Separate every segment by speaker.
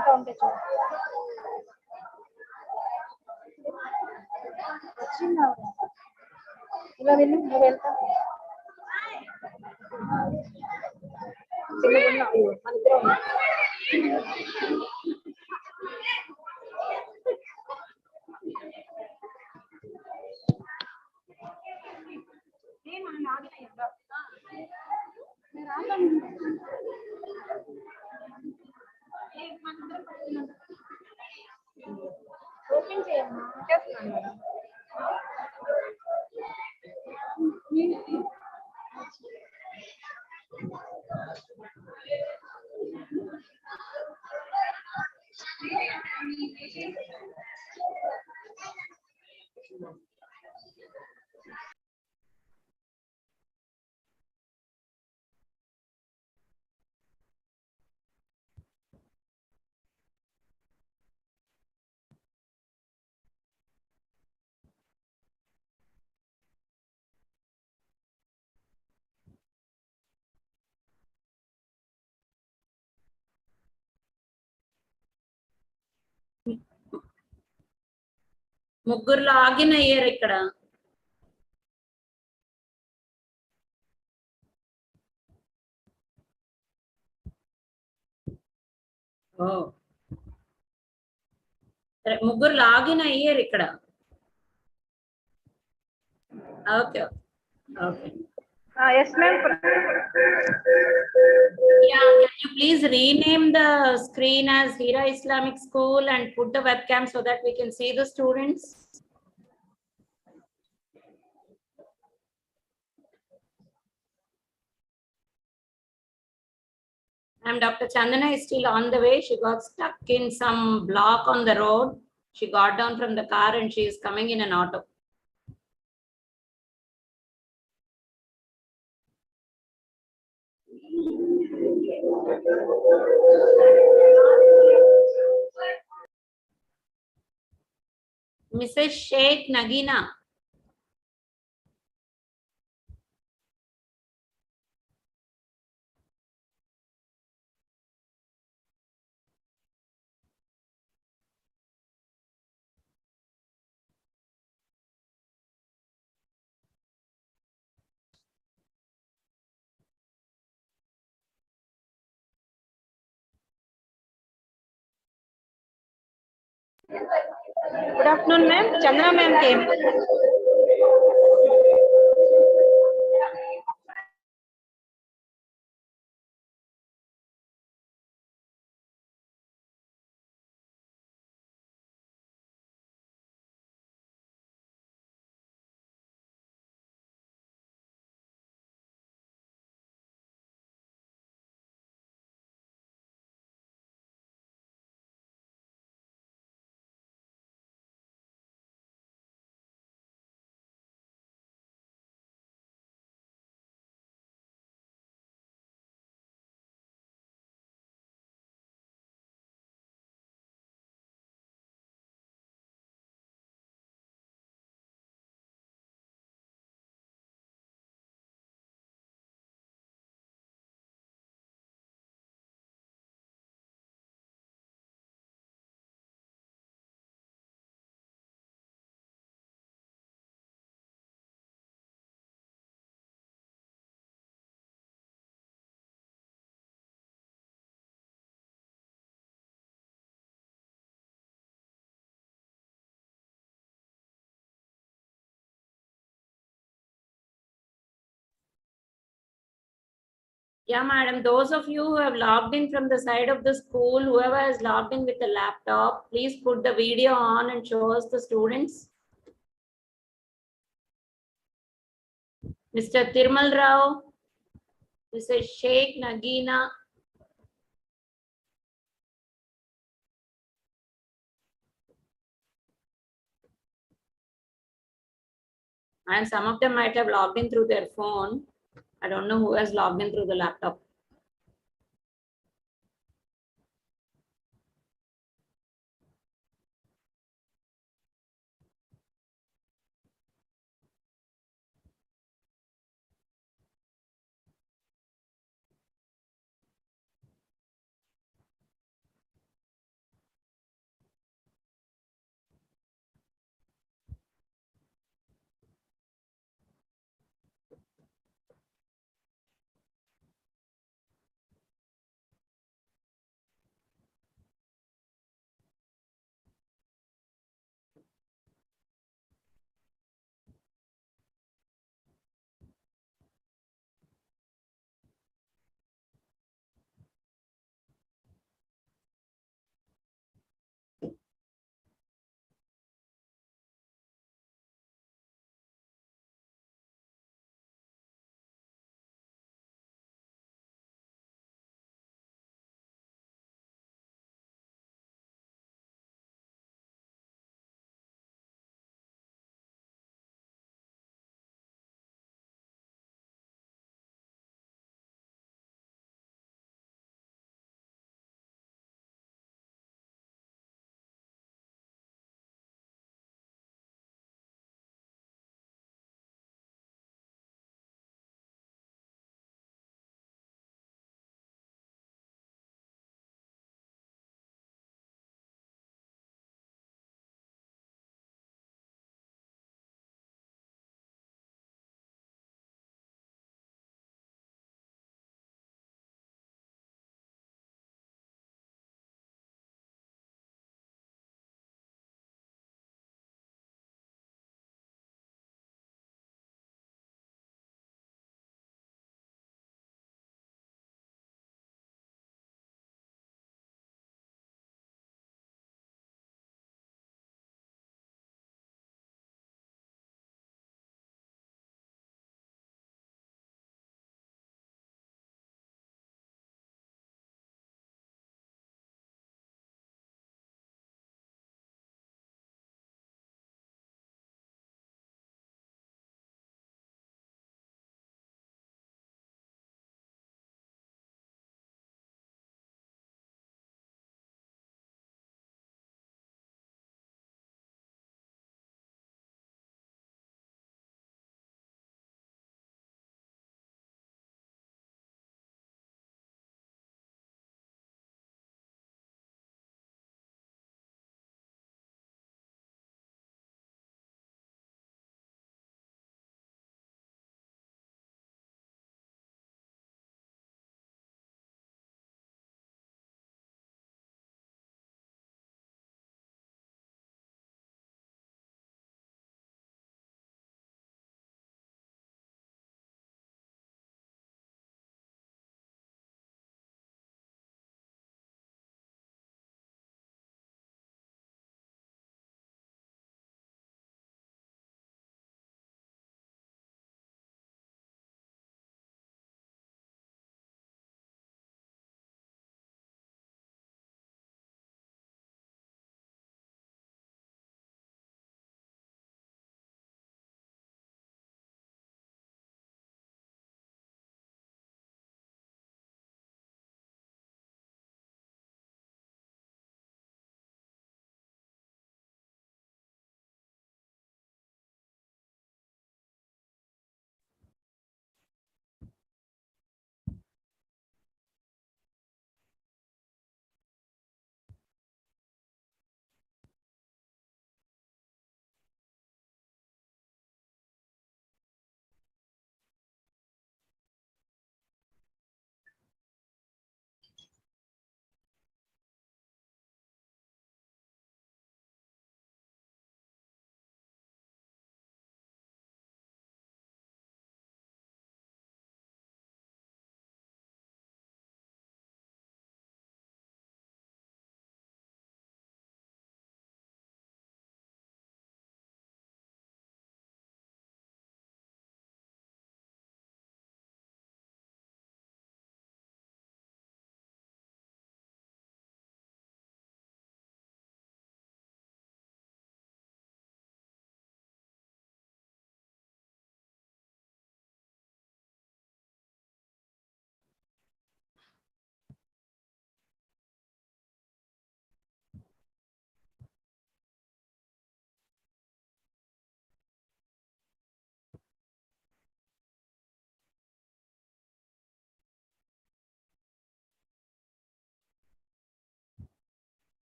Speaker 1: ఇంకా ఉంటే చూడు. వచ్చిందా ఇలా వెళ్ళి నువ్వు వెళ్తా చిన్నగున్నా మన ఇద్దరం ఓపెన్ చేయమ్మా చేస్తున్నాను మేడం.
Speaker 2: ముగ్గురు లాగిన్ అయ్యారు ఇక్కడ. ముగ్గురు లాగిన్ అయ్యారు ఇక్కడ. Okay okay.
Speaker 1: Yes ma'am.
Speaker 2: Yeah, can you please rename the screen as Dheera Islamic School and put the webcam so that we can see the students? And Dr. Chandana is still on the way. She got stuck in some block on the road. She got down from the car and she is coming in an auto. Mrs. Sheikh Nagina.
Speaker 1: Good afternoon ma'am. Chandana ma'am came.
Speaker 2: Yeah, madam. Those of you who have logged in from the side of the school, whoever has logged in with a laptop, please put the video on and show us the students. Mr. Tirmal Rao, Mrs. Sheikh Nagina. And some of them might have logged in through their phone. I don't know who has logged in through the laptop.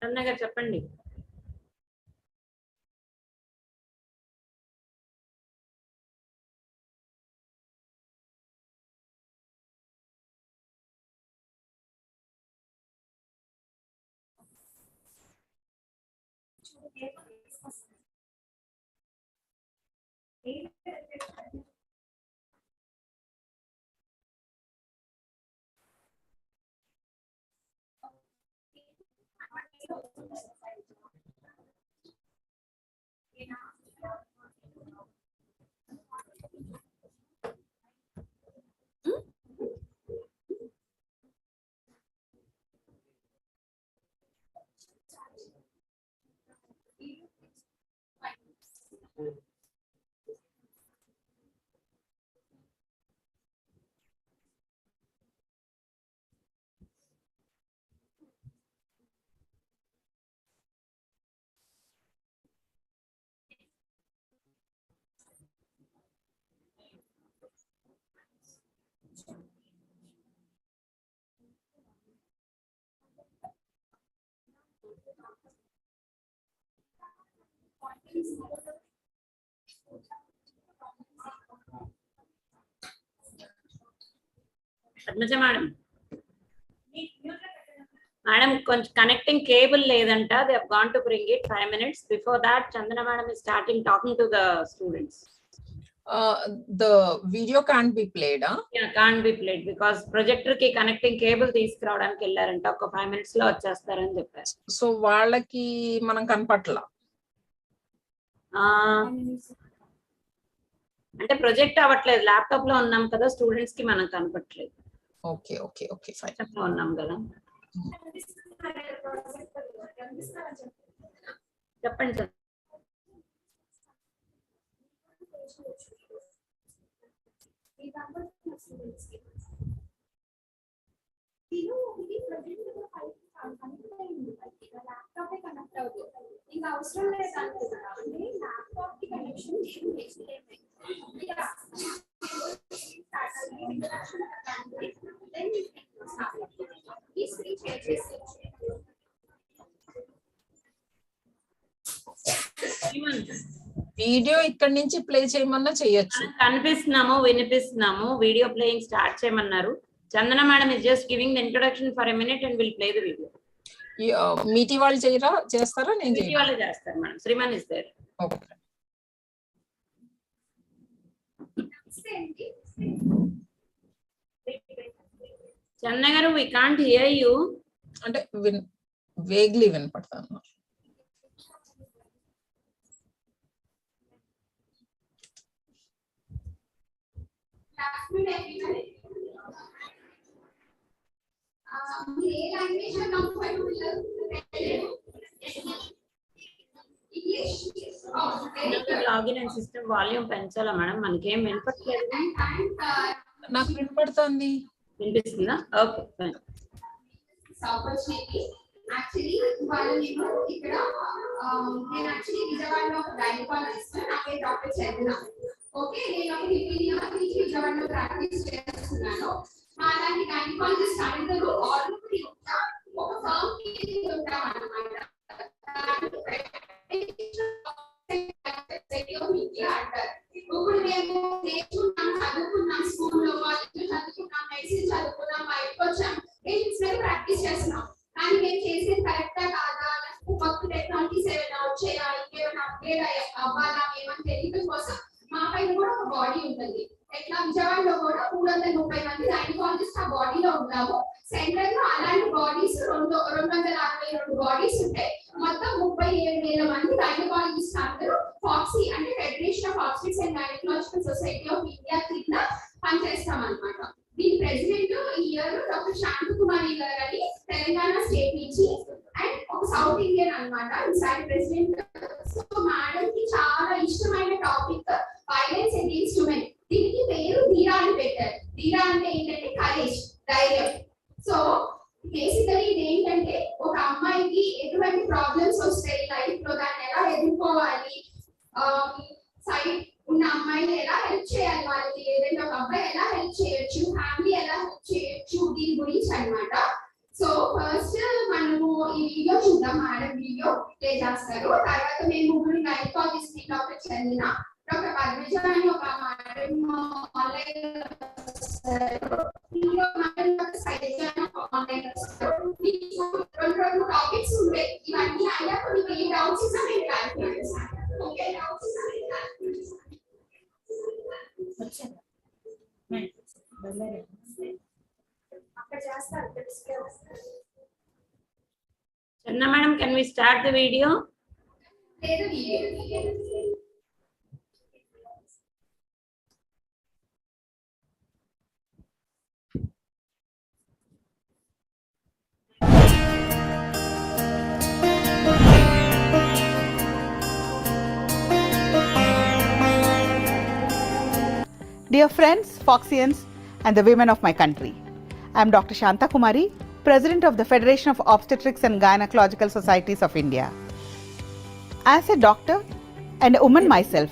Speaker 2: Ramana గారు చెప్పండి. Padmaja madam, madam కొంచెం connecting cable లేదంట. They have gone to bring it 5 minutes. Before that, Chandana madam is starting talking to the students.
Speaker 3: The video can't be played, huh?
Speaker 2: Yeah, can't be played because projector ki connecting cable తీసుకురావడానికి వెళ్ళారంట. ఒక 5 minutes లో వచ్చేస్తారని చెప్పారు.
Speaker 3: So వాళ్ళకి మనం కనపట్ల.
Speaker 2: అంటే project అవ్వట్లేదు, laptop లో ఉన్నాం కదా, స్టూడెంట్స్ కి మనం కనపట్లేదు.
Speaker 3: Okay okay okay fine.
Speaker 2: ఉన్నాం కదా. చెప్పండి సార్.
Speaker 4: ఇంకా అవసరం లేదు ల్యాప్టాప్ కి కనెక్షన్
Speaker 3: వీడియో ఇక్కడ నుంచి ప్లే చేయమన్నా చేయొచ్చు.
Speaker 2: కనిపిస్తున్నాము, వినిపిస్తున్నాము. వీడియో ప్లేయింగ్ స్టార్ట్ చేయమన్నారు. Chandana madam is just giving the introduction for a minute and will play the video.
Speaker 3: మీటి వాళ్ళు చేస్తారా? నేను
Speaker 2: మీటి వాళ్ళు చేస్తారు madam. Sriman is there.
Speaker 3: Okay.
Speaker 2: Chandana గారు, వి కాంట్ హియర్ యు.
Speaker 3: అంటే వేగ్లీ వినపడతాను.
Speaker 2: లాగిన్ అండ్ సిస్టమ్ వాల్యూమ్ పెంచాలా మేడం? మనకేం వినపట్లేదు.
Speaker 3: నాకు వినపడుతుంది.
Speaker 2: వినిపిస్తుందా? ఓకే.
Speaker 4: యాక్చువల్లీ వాళ్ళు నేను ఇక్కడ నేను యాక్చువల్లీ విజయవాడలో ఒక గైనకాలజిస్ట్, నాకే డాక్టర్ చదివినా. ఓకే, నేను ఒక 15 years నుంచి విజయవాడలో ప్రాక్టీస్ చేస్తున్నాను. అలాంటి గైనకాలజిస్ట్ అందరూ ఆల్రెడీ ఒక ఫర్మ్ కి ఉంటాం అన్నమాట. ఇప్పుడు మేము నేర్చుకున్నాం, చదువుకున్నాం, స్కూల్లో వాళ్ళు చదువుకున్నాం, మెడిసిన్ చదువుకున్నాం, బయటకు వచ్చాం, పేషెంట్స్ మీద ప్రాక్టీస్ చేస్తున్నాం. కానీ మేము చేసేది కరెక్టా కాదా, కొత్త టెక్నాలజీస్ ఏమైనా వచ్చాయా, ఇంకేమైనా అప్గ్రేడ్ అవ్వాలా ఏమని తెలియడం కోసం మా పైన కూడా ఒక బాడీ ఉంటుంది. ఎట్లా విజయవాడలో కూడా 330 మంది గైనకాలజిస్ట్ ఆ బాడీలో ఉంటాము. సెంట్రల్ లో అలాంటి బాడీస్ 262 బాడీస్ ఉంటాయి. మొత్తం 37,000 మంది గైనకాలజిస్ట్ అందరూ ఫాక్సీ అంటే federation of obstetrics and gynaecological society of India కింద పనిచేస్తాం అన్నమాట. దీని ప్రెసిడెంట్ ఈ ఇయర్ డాక్టర్ శాంతకుమారి గారు అని తెలంగాణ స్టేట్ నుంచి, అండ్ ఒక సౌత్ ఇండియన్ అన్నమాట ఈసారి ప్రెసిడెంట్. సో మేడం కి చాలా ఇష్టమైన టాపిక్ వైలెన్స్ అగైన్స్ ఉమెన్. దీనికి పేరు ధీరా అని పెట్టారు. ధీరా అంటే ఏంటంటే కరేజ్, ధైర్యం. సో బేసికలీ ఇది ఏంటంటే ఒక అమ్మాయికి ఎటువంటి ప్రాబ్లమ్స్ వస్తాయి లైఫ్ లో, దాన్ని ఎలా ఎదుర్కోవాలి, సైడ్ ఉన్న అమ్మాయిని ఎలా హెల్ప్ చేయాలి, వాళ్ళకి ఏదైనా ఒక అబ్బాయి ఎలా హెల్ప్ చేయొచ్చు, ఫ్యామిలీ ఎలా హెల్ప్ చేయొచ్చు, దీని గురించి అన్నమాట. సో ఫస్ట్ మనము ఈ వీడియో చూద్దాం. రాశారు. తర్వాత మేము ముగ్గురు గైనకాలజిస్ట్ డాక్టర్ చందన, డాక్టర్ పద్మజ అని ఒక మేడం ఆన్లైన్ రెండు టాపిక్స్ ఉంటాయి. ఇవన్నీ అయ్యాక మీకు ఏ డౌట్స్ ఉన్నా నేను క్లారిఫై చేస్తాను. ఓకే, డౌట్స్ ఉన్నా నేను క్లారిఫై చేస్తాను. అక్కడ చేస్తారు.
Speaker 2: Channa madam, can we start the video?
Speaker 4: లేదు video.
Speaker 5: Dear friends, Foxians, and the women of my country, I am Dr. Shanta Kumari, President of the Federation of Obstetrics and Gynecological Societies of India. As a doctor and a woman myself,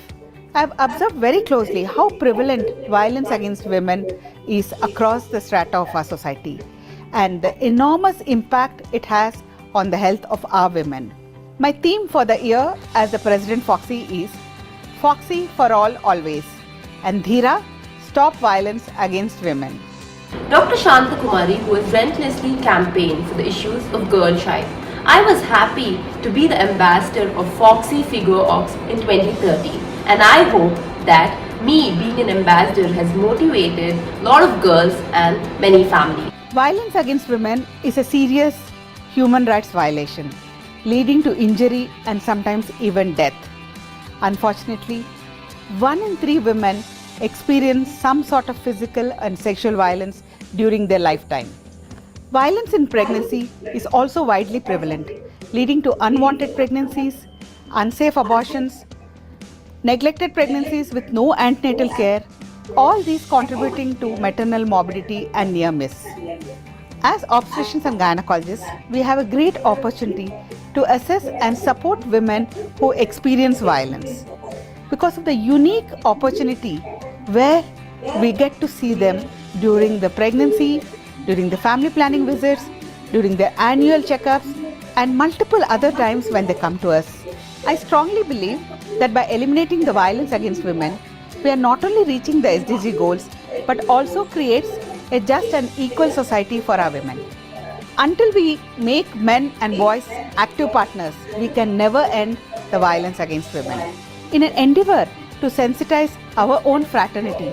Speaker 5: I have observed very closely how prevalent violence against women is across the strata of our society and the enormous impact it has on the health of our women. My theme for the year as the President Foxy is Foxy for all always, and Dheera, stop violence against women.
Speaker 6: Dr. Shanta Kumari, who has relentlessly campaigned for the issues of girl child. I was happy to be the ambassador of Foxy Figure Ox in 2013, and I hope that me being an ambassador has motivated a lot of girls and many families.
Speaker 5: Violence against women is a serious human rights violation, leading to injury and sometimes even death. Unfortunately, 1 in 3 women experience some sort of physical and sexual violence during their lifetime. Violence in pregnancy is also widely prevalent, leading to unwanted pregnancies, unsafe abortions, neglected pregnancies with no antenatal care, all these contributing to maternal morbidity and near miss. As obstetricians and gynecologists, we have a great opportunity to assess and support women who experience violence because of the unique opportunity where we get to see them during the pregnancy, during the family planning visits, during their annual checkups, and multiple other times when they come to us. I strongly believe that by eliminating the violence against women, we are not only reaching the SDG goals, but also creates a just and equal society for our women. Until we make men and boys active partners, we can never end the violence against women. In an endeavor to sensitize our own fraternity,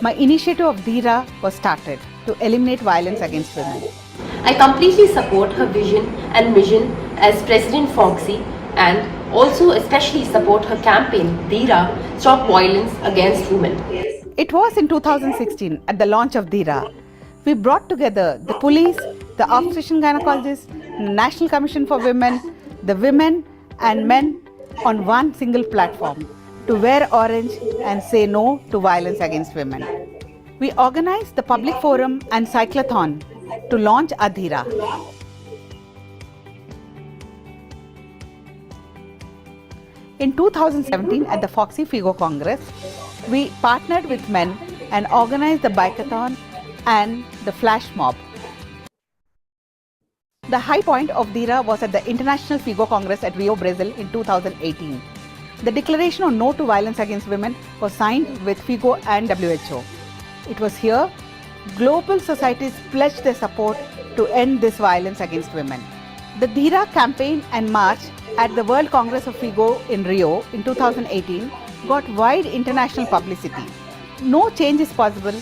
Speaker 5: my initiative of Dheera was started to eliminate violence against women.
Speaker 6: I completely support her vision and mission as President Foxy, and also especially support her campaign, Dheera, Stop Violence Against Women.
Speaker 5: It was in 2016 at the launch of Dheera. We brought together the police, the obstetrician gynecologists, National Commission for Women, the women and men on one single platform to wear orange and say no to violence against women. We organized the public forum and cyclothon to launch Dheera. In 2017 at the Foxy Figo Congress, we partnered with men and organized the bikeathon and the flash mob. The high point of Dheera was at the International Figo Congress at Rio, Brazil in 2018. The declaration on no to violence against women was signed with Figo and WHO. It was here global societies pledged their support to end this violence against women. The Dheera campaign and march at the World Congress of Figo in Rio in 2018 got wide international publicity. No change is possible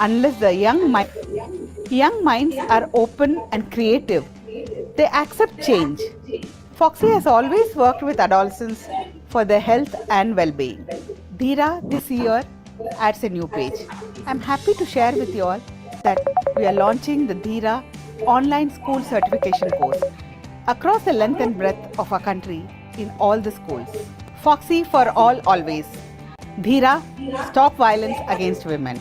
Speaker 5: unless the young minds are open and creative. They accept change. Foxy has always worked with adolescents for their health and well-being. Dheera this year adds a new page. I'm happy to share with you all that we are launching the Dheera online school certification course across the length and breadth of our country in all the schools. Foxy for all always. Dheera, stop violence against women.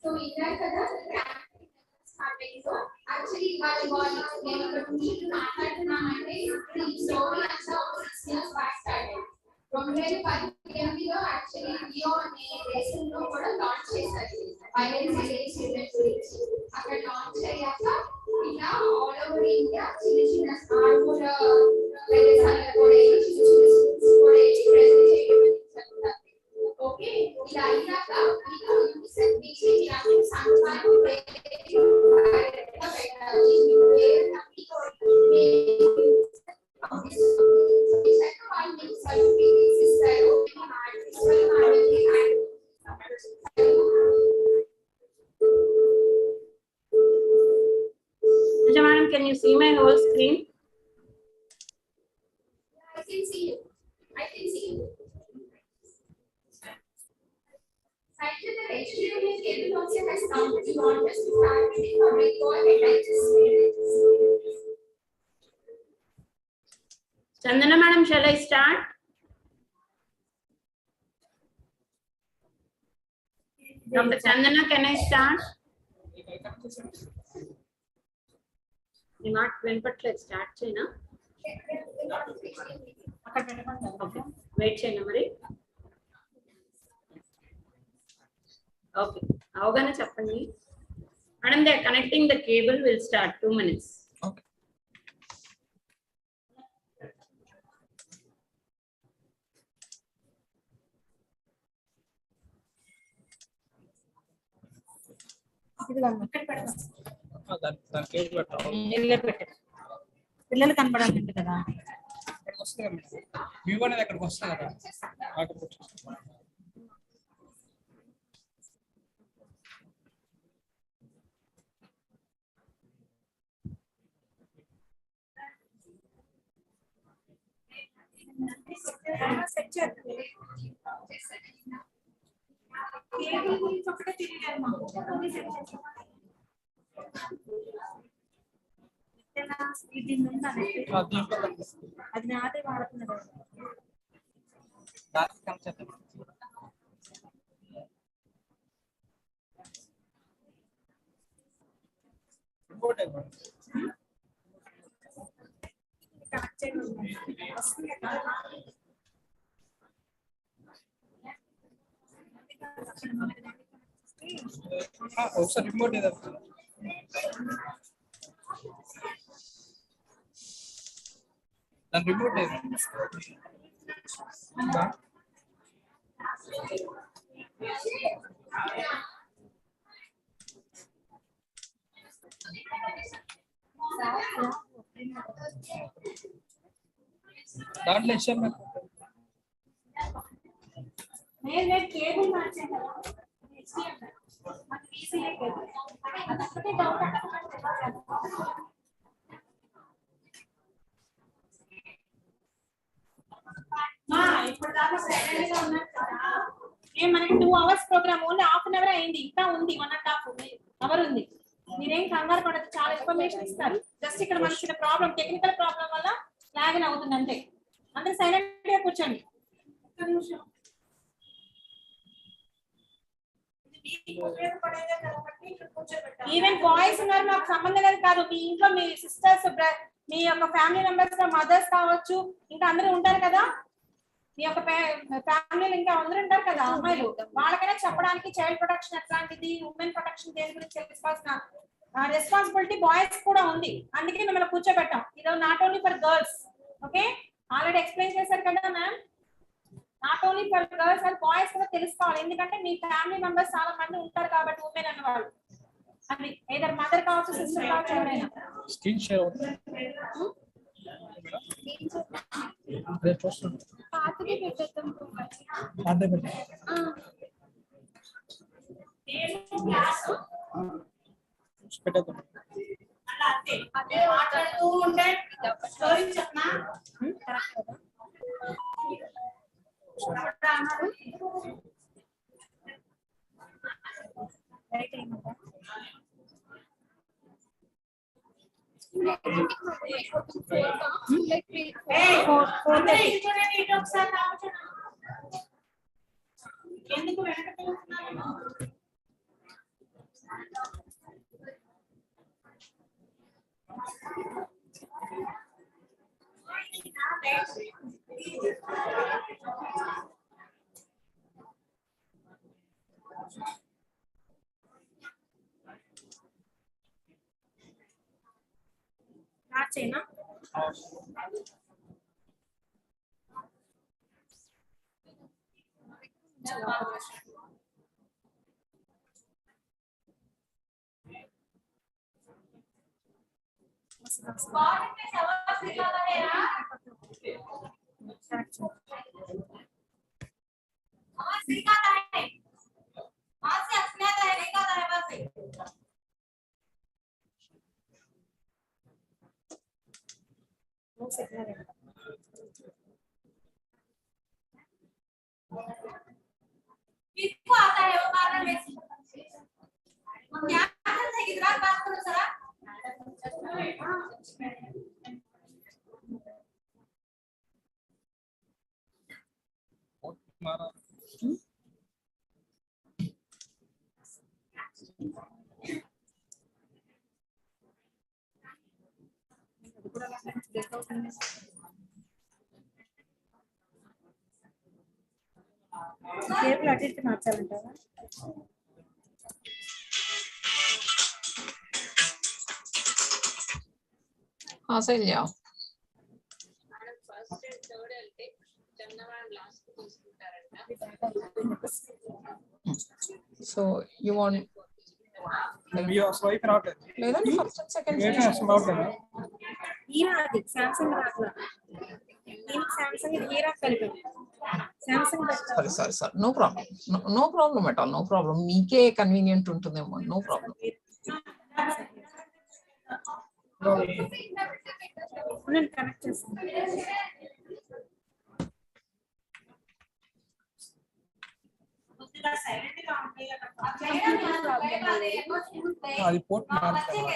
Speaker 4: So విన్నారు కదా start అయ్యిందో actually వాళ్ళు నేను ఇక్కడ నుంచి మాట్లాడుతున్నానంటే ఈ story అంతా ఒక 6 ఇయర్స్ బ్యాక్ స్టార్ట్ అయింది. 2018లో యాక్చువల్లీ రియో అనే దేశంలో కూడా లాంచ్ చేశారు వైలెన్స్ అగైన్స్ విమెన్ గురించి. అక్కడ లాంచ్ అయ్యాక ఇలా ఆల్ ఓవర్ ఇండియా చిన్న చిన్న ఆర్మూర్ ప్రదేశాల్లో కూడా చిన్న చిన్న స్కూల్స్ కూడా ప్రెజెంట్ చేయడం జరుగుతుంది. ఓకే, ఇలా అయినాక మీకు ఇలాంటి సంస్థలు
Speaker 2: Madam, can you see my whole screen?
Speaker 4: I can see you. I can see you. Actually, the vegetarian table also has come. Do you want us to start with it or we go ahead and just
Speaker 2: Chandana madam, shall I start? Dr. Chandana, can I start? You not Venpatla start cheyna? Okay. Wait cheyna mari. Okay. Avagana cheppandi. Madam, they are connecting the cable. We'll start 2 minutes.
Speaker 3: Okay.
Speaker 1: పిల్లలు కనపడాలి కదా.
Speaker 7: View అనేది అక్కడికి వస్తుంది కదా.
Speaker 1: అది నాదే వాడుతున్నారు.
Speaker 7: ఒకసారి రిమోట్ ఏదో దాని రిమోట్ ఏదో దాంట్లో ఇచ్చాను
Speaker 1: నేను కేబుల్ మార్చాను కదా. అదొక్కటే డౌట్. ఇప్పుడు దాకా సైలెంట్ గా ఉన్నారు కదా. మనకి 2 hours programme, only half an hour అయింది, ఇంకా ఉంది 1.5 hour ఉంది. మీరేం కంగారు పడదు, చాలా ఇన్ఫర్మేషన్ ఇస్తారు. జస్ట్ ఇక్కడ మనకి చిన్న ప్రాబ్లం, టెక్నికల్ ప్రాబ్లం వల్ల లాగిన్ అవుతుంది అంతే. అందరూ సైలెంట్ గా కూర్చోండి. ఒక్క నిమిషం. ఈవెన్ బాయ్స్ ఉన్నారు, మాకు సంబంధం లేదు కాదు. మీ ఇంట్లో మీ సిస్టర్స్, మీ యొక్క ఫ్యామిలీ మెంబర్స్, మదర్స్ కావచ్చు, ఇంకా అందరూ ఉంటారు కదా. మీ యొక్క ఫ్యామిలీలో ఇంకా అందరూ ఉంటారు కదా అమ్మాయిలు, వాళ్ళకైనా చెప్పడానికి చైల్డ్ ప్రొటెక్షన్ ఎట్లాంటిది, ఉమెన్ ప్రొటెక్షన్ దేని గురించి తెలుసుకోవాల్సిన రెస్పాన్సిబిలిటీ బాయ్స్ కూడా ఉంది. అందుకే మిమ్మల్ని కూర్చోబెట్టాం. ఇది not only for girls. Okay, already explain చేశారు కదా ma'am. Not only for girls and boys కూడా తెలుసుకోవాలి. ఎందుకంటే మీ ఫ్యామిలీ మెంబర్స్ చాలా మంది ఉంటారు కాబట్టి, ఉమెన్ అన్న వాళ్ళు. అది ఏదర్ మదర్ కావచ్చు, సిస్టర్ కావచ్చు, ఎవరైనా.
Speaker 7: స్క్రీన్ షేర్ అవుతుంది. రేపు చూస్తాను.
Speaker 4: పాతది పెట్టేద్దాం.
Speaker 7: అదే పెట్టు. పెట్టేద్దాం.
Speaker 1: అదే మాట్లాడుతూ ఉంటే స్టోరీ చెప్పనా. ఎందుకు వెనక చేయనా
Speaker 8: किसको आता है वो कारण में क्या करते हैं इधर बात करो जरा
Speaker 7: मारा
Speaker 1: కేబుల్ అటు ఇటు మార్చాలంటారా
Speaker 3: Asalya. So you want
Speaker 7: we are swipe out
Speaker 3: లేదండి first and second
Speaker 7: out
Speaker 1: Dheera అది Samsung రాట్లా దీనికి Samsung Dheera కలిపి Samsung
Speaker 3: sorry no problem at all, no problem, మీకే కన్వీనియంట్ ఉంటుందేమో, no problem.
Speaker 1: నేను కనెక్ట్ చేస్తాను
Speaker 7: అది పోర్ట్
Speaker 1: మారట్లేదు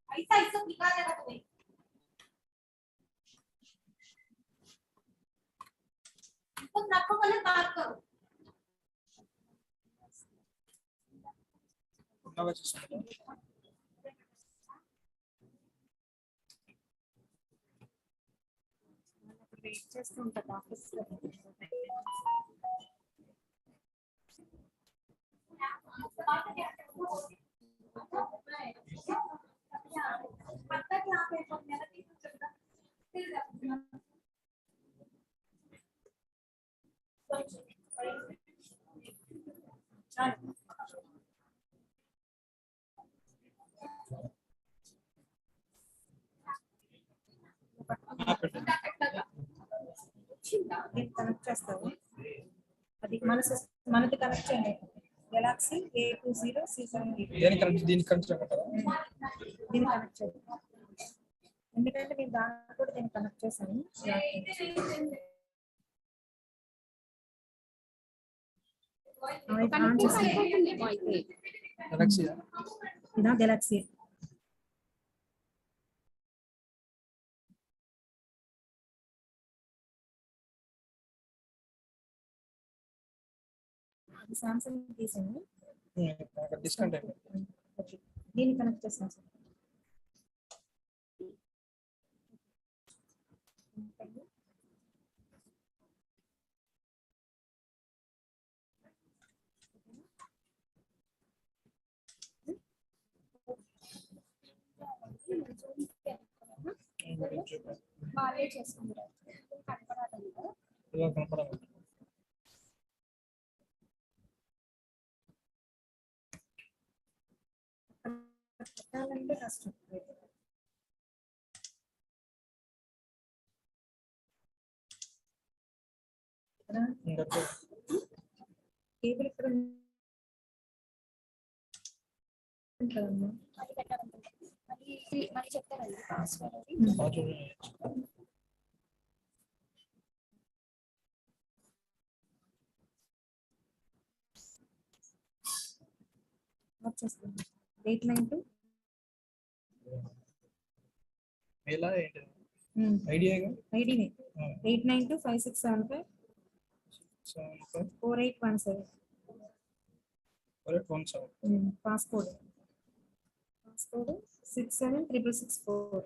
Speaker 8: ऐसा ऐसा निकालेगा तुम्हें तुम नाको वाले बात करो
Speaker 1: వెయిట్ చేస్తూ ఉంటాను ఆఫీస్లో కనెక్ట్ చేస్తావు అది మనది కనెక్ట్ చేయండి గెలాక్సీ A20C78
Speaker 7: దీనికి కనెక్ట్ చేయమంటారా
Speaker 1: దీన్ని కనెక్ట్ చేయండి ఎందుకంటే నేను దాన్ని కూడా దీన్ని కనెక్ట్ చేశాను
Speaker 7: గెలాక్సీ
Speaker 1: ఇదా గెలాక్సీ అది సామ్సంగ్ తీసాను
Speaker 7: డిస్కౌంట్ అయిపోయింది
Speaker 1: దీన్ని కనెక్ట్ చేస్తాను సార్
Speaker 4: వాళ్ళే చేసుకుంటారు కనపడాలి
Speaker 7: కనపడాలి
Speaker 1: పెట్టాలంటే కష్టం కేబుల్ ఇక్కడ ఉంటుందమ్మా
Speaker 4: మరి చెప్తారండి పాస్వర్డ్
Speaker 1: వచ్చేస్తుంది 892
Speaker 7: ఎలా ఏంటి ఐడియాగా
Speaker 1: ఐడినే 8925675 4817 పాస్కోడ్ 67664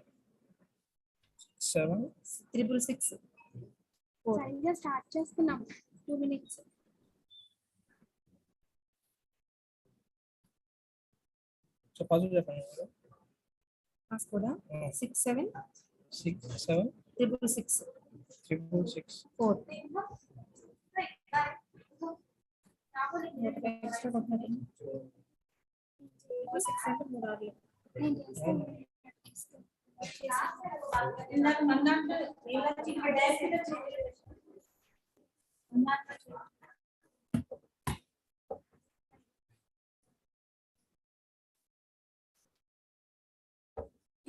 Speaker 1: 66664
Speaker 4: సరిగ్గా స్టార్ట్ చేస్తున్నాం 2 minutes
Speaker 7: సో పాజిటివ్ చెప్పండి మేడం.
Speaker 1: రాసుకోడా 67
Speaker 7: 6 7
Speaker 1: 666
Speaker 7: 666
Speaker 1: 4 ఎక్స్ట్రా కొట్టినట్టు 6 అంటే 3 ఆర్లు ఇందాక మన్నాడు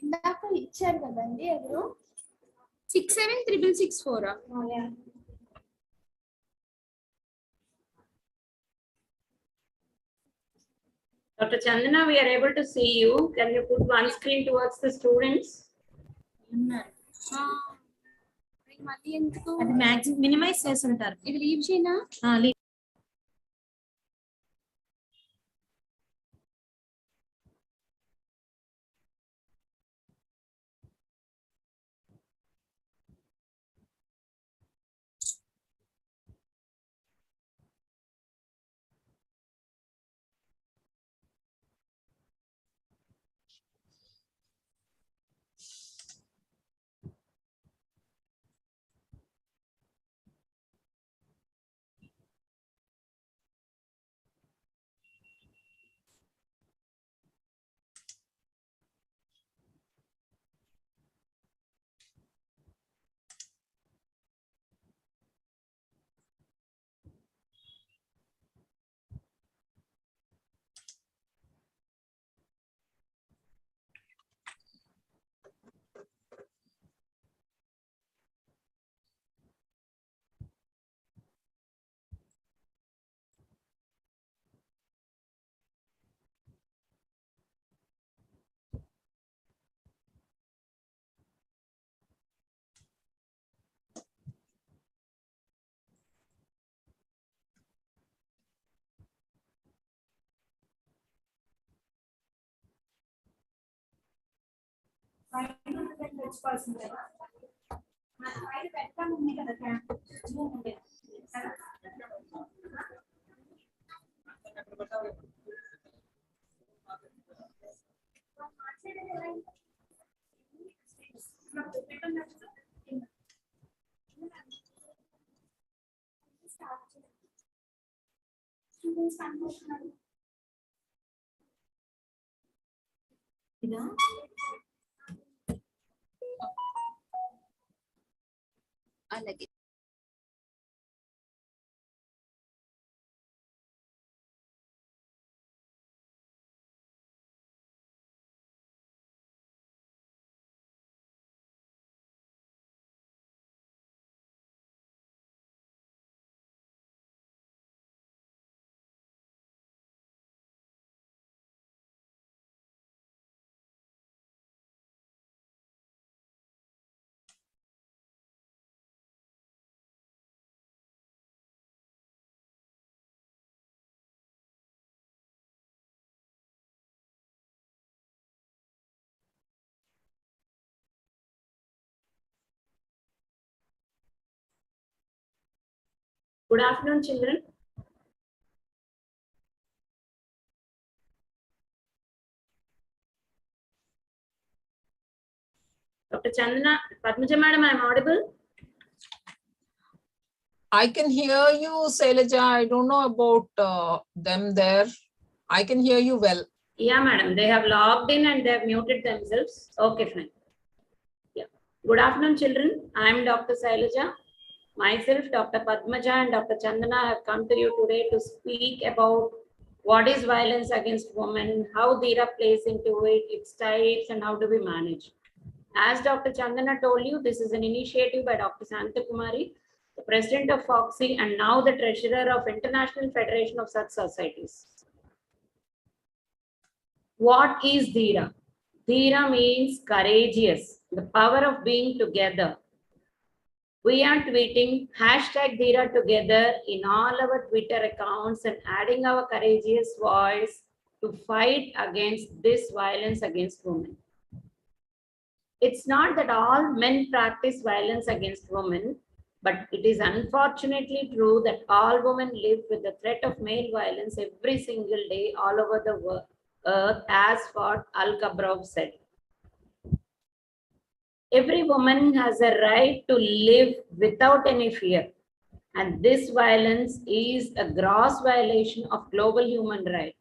Speaker 4: ఇందాక ఇచ్చారు కదండి ఎవరు 676664.
Speaker 2: Dr. Chandana, we are able to see you. Can you put one screen towards the students?
Speaker 4: మళ్ళీ ఎందుకు
Speaker 1: అది మాక్సిమం మినిమైజ్ చేసి ఉంటారు.
Speaker 4: ఇది లీవ్ చేయనా?
Speaker 1: తెచ్చుకోవాల్సిందే. మన ఫైల్ పెట్టడం ఉంది కదా క్యాంప్ జూమ్ ఉంది. ఇదా
Speaker 4: అలాగే
Speaker 2: Good afternoon, children. Dr. Chandana, Padmaja madam, I am audible?
Speaker 3: I can hear you, Sailaja. I don't know about them there. I can hear you well.
Speaker 2: Yeah, madam. They have logged in and they have muted themselves. Okay, fine. Yeah. Good afternoon, children. I am Dr. Sailaja. Myself, Dr. Padmaja and Dr. Chandana have come to you today to speak about what is violence against women, how Dheera plays into it, its types, and how do we manage. As Dr. Chandana told you, this is an initiative by Dr. Santakumari, the president of FOXY, and now the treasurer of International Federation of Such Societies. What is Dheera? Dheera means courageous, the power of being together. We are tweeting #Dheera together in all our Twitter accounts and adding our courageous voice to fight against this violence against women. It's not that all men practice violence against women, but it is unfortunately true that all women live with the threat of male violence every single day all over the world, earth, as what Al-Kabrov said. Every woman has a right to live without any fear. And this violence is a gross violation of global human rights.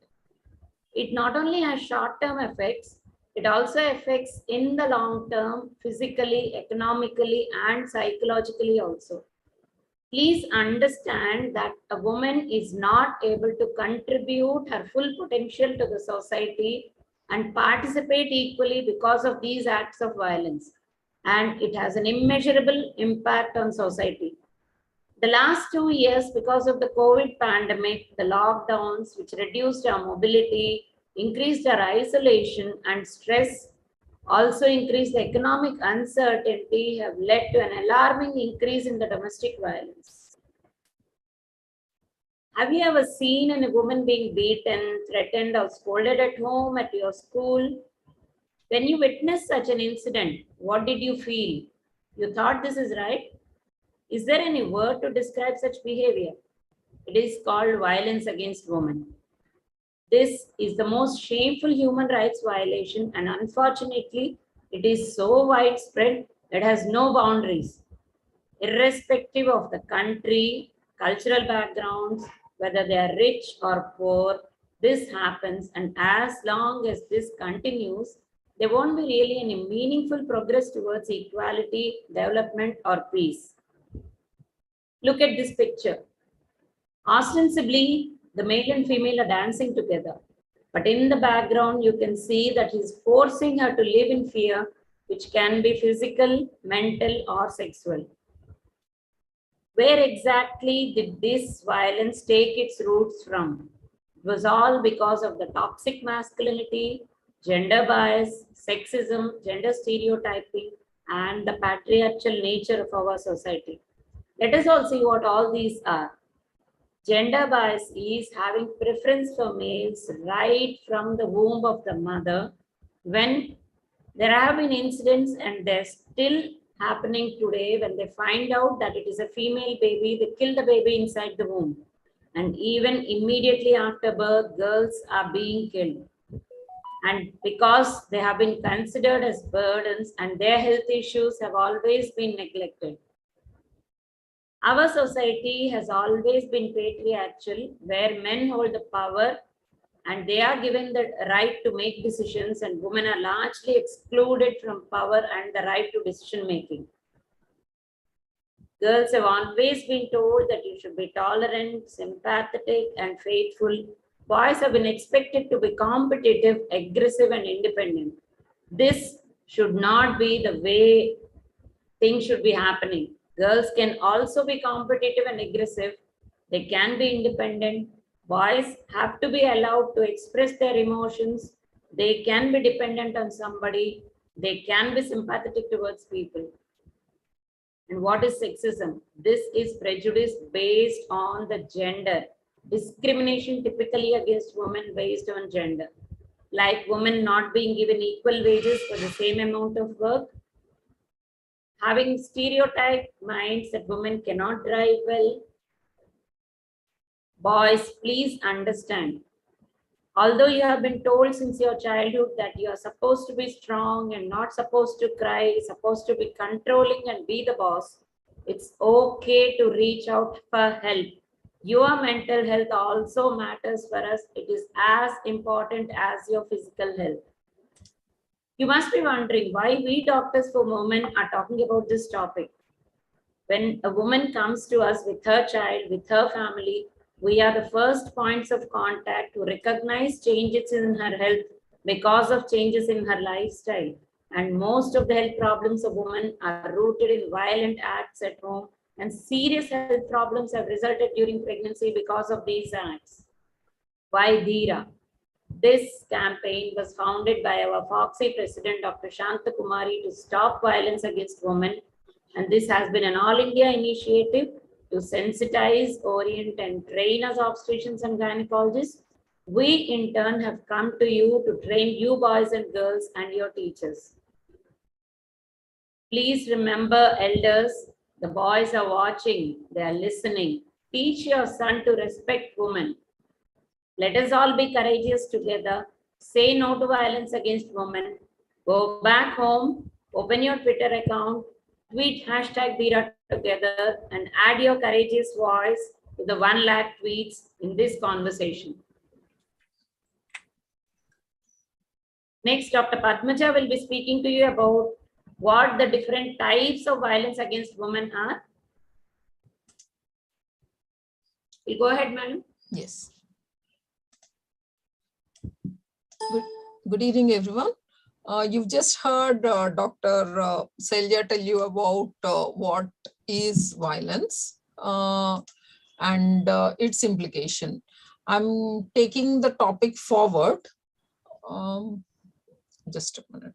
Speaker 2: It not only has short-term effects, it also affects in the long term, physically, economically, and psychologically also. Please understand that a woman is not able to contribute her full potential to the society and participate equally because of these acts of violence. And it has an immeasurable impact on society. The last 2 years, because of the COVID pandemic, the lockdowns, which reduced our mobility, increased our isolation and stress, also increased the economic uncertainty, have led to an alarming increase in the domestic violence. Have you ever seen a woman being beaten, threatened, or scolded at home, at your school? When you witnessed such an incident, what did you feel? You thought this is right? Is there any word to describe such behavior? It is called violence against women. This is the most shameful human rights violation, and unfortunately, it is so widespread, it has no boundaries. Irrespective of the country, cultural backgrounds, whether they are rich or poor, this happens, and as long as this continues, there won't be really any meaningful progress towards equality, development, or peace. Look at this picture. Ostensibly, the male and female are dancing together. But in the background, you can see that he's forcing her to live in fear, which can be physical, mental, or sexual. Where exactly did this violence take its roots from? It was all because of the toxic masculinity, gender bias, sexism, gender stereotyping, and the patriarchal nature of our society. Let us all see what all these are. Gender bias is having preference for males right from the womb of the mother. When there have been incidents, and they're still happening today, when they find out that it is a female baby, they kill the baby inside the womb. And even immediately after birth, girls are being killed. And because they have been considered as burdens and their health issues have always been neglected. Our society has always been patriarchal, where men hold the power and they are given the right to make decisions, and women are largely excluded from power and the right to decision making. Girls have always been told that you should be tolerant, sympathetic, and faithful. Boys have been expected to be competitive, aggressive, and independent. This should not be the way things should be happening. Girls can also be competitive and aggressive. They can be independent. Boys have to be allowed to express their emotions. They can be dependent on somebody. They can be sympathetic towards people. And what is sexism? This is prejudice based on the gender. Discrimination typically against women based on gender. Like women not being given equal wages for the same amount of work. Having stereotyped minds that women cannot drive well. Boys, please understand. Although you have been told since your childhood that you are supposed to be strong and not supposed to cry, supposed to be controlling and be the boss, it's okay to reach out for help. Your mental health also matters for us. It is as important as your physical health. You must be wondering why we doctors for women are talking about this topic. When a woman comes to us with her child, with her family, we are the first points of contact to recognize changes in her health because of changes in her lifestyle. And most of the health problems of women are rooted in violent acts at home, and serious health problems have resulted during pregnancy because of these acts. Why Dheera? This campaign was founded by our Foxy president, Dr. Shanta Kumari, to stop violence against women. And this has been an all India initiative to sensitize, orient, and train us obstetricians and gynecologists. We in turn have come to you to train you boys and girls and your teachers. Please remember, elders, the boys are watching, they are listening. Teach your son to respect women. Let us all be courageous together. Say no to violence against women. Go back home, open your Twitter account, tweet hashtag Dheera together, and add your courageous voice to the 1 lakh tweets in this conversation. Next, Dr. Padmaja will be speaking to you about what the different types of violence against women are. You go ahead, madam.
Speaker 3: Yes. Good evening, everyone. You've just heard Dr. Selja tell you about what is violence and its implication. I'm taking the topic forward. Just a minute.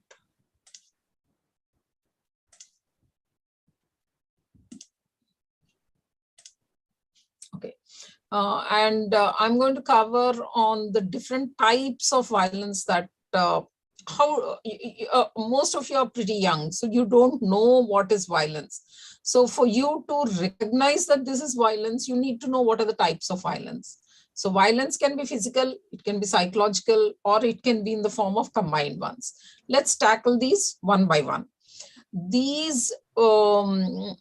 Speaker 3: Okay. I'm going to cover on the different types of violence that most of you are pretty young, so you don't know what is violence. So for you to recognize that this is violence, you need to know what are the types of violence. So violence can be physical, it can be psychological, or it can be in the form of combined ones. Let's tackle these one by one. These once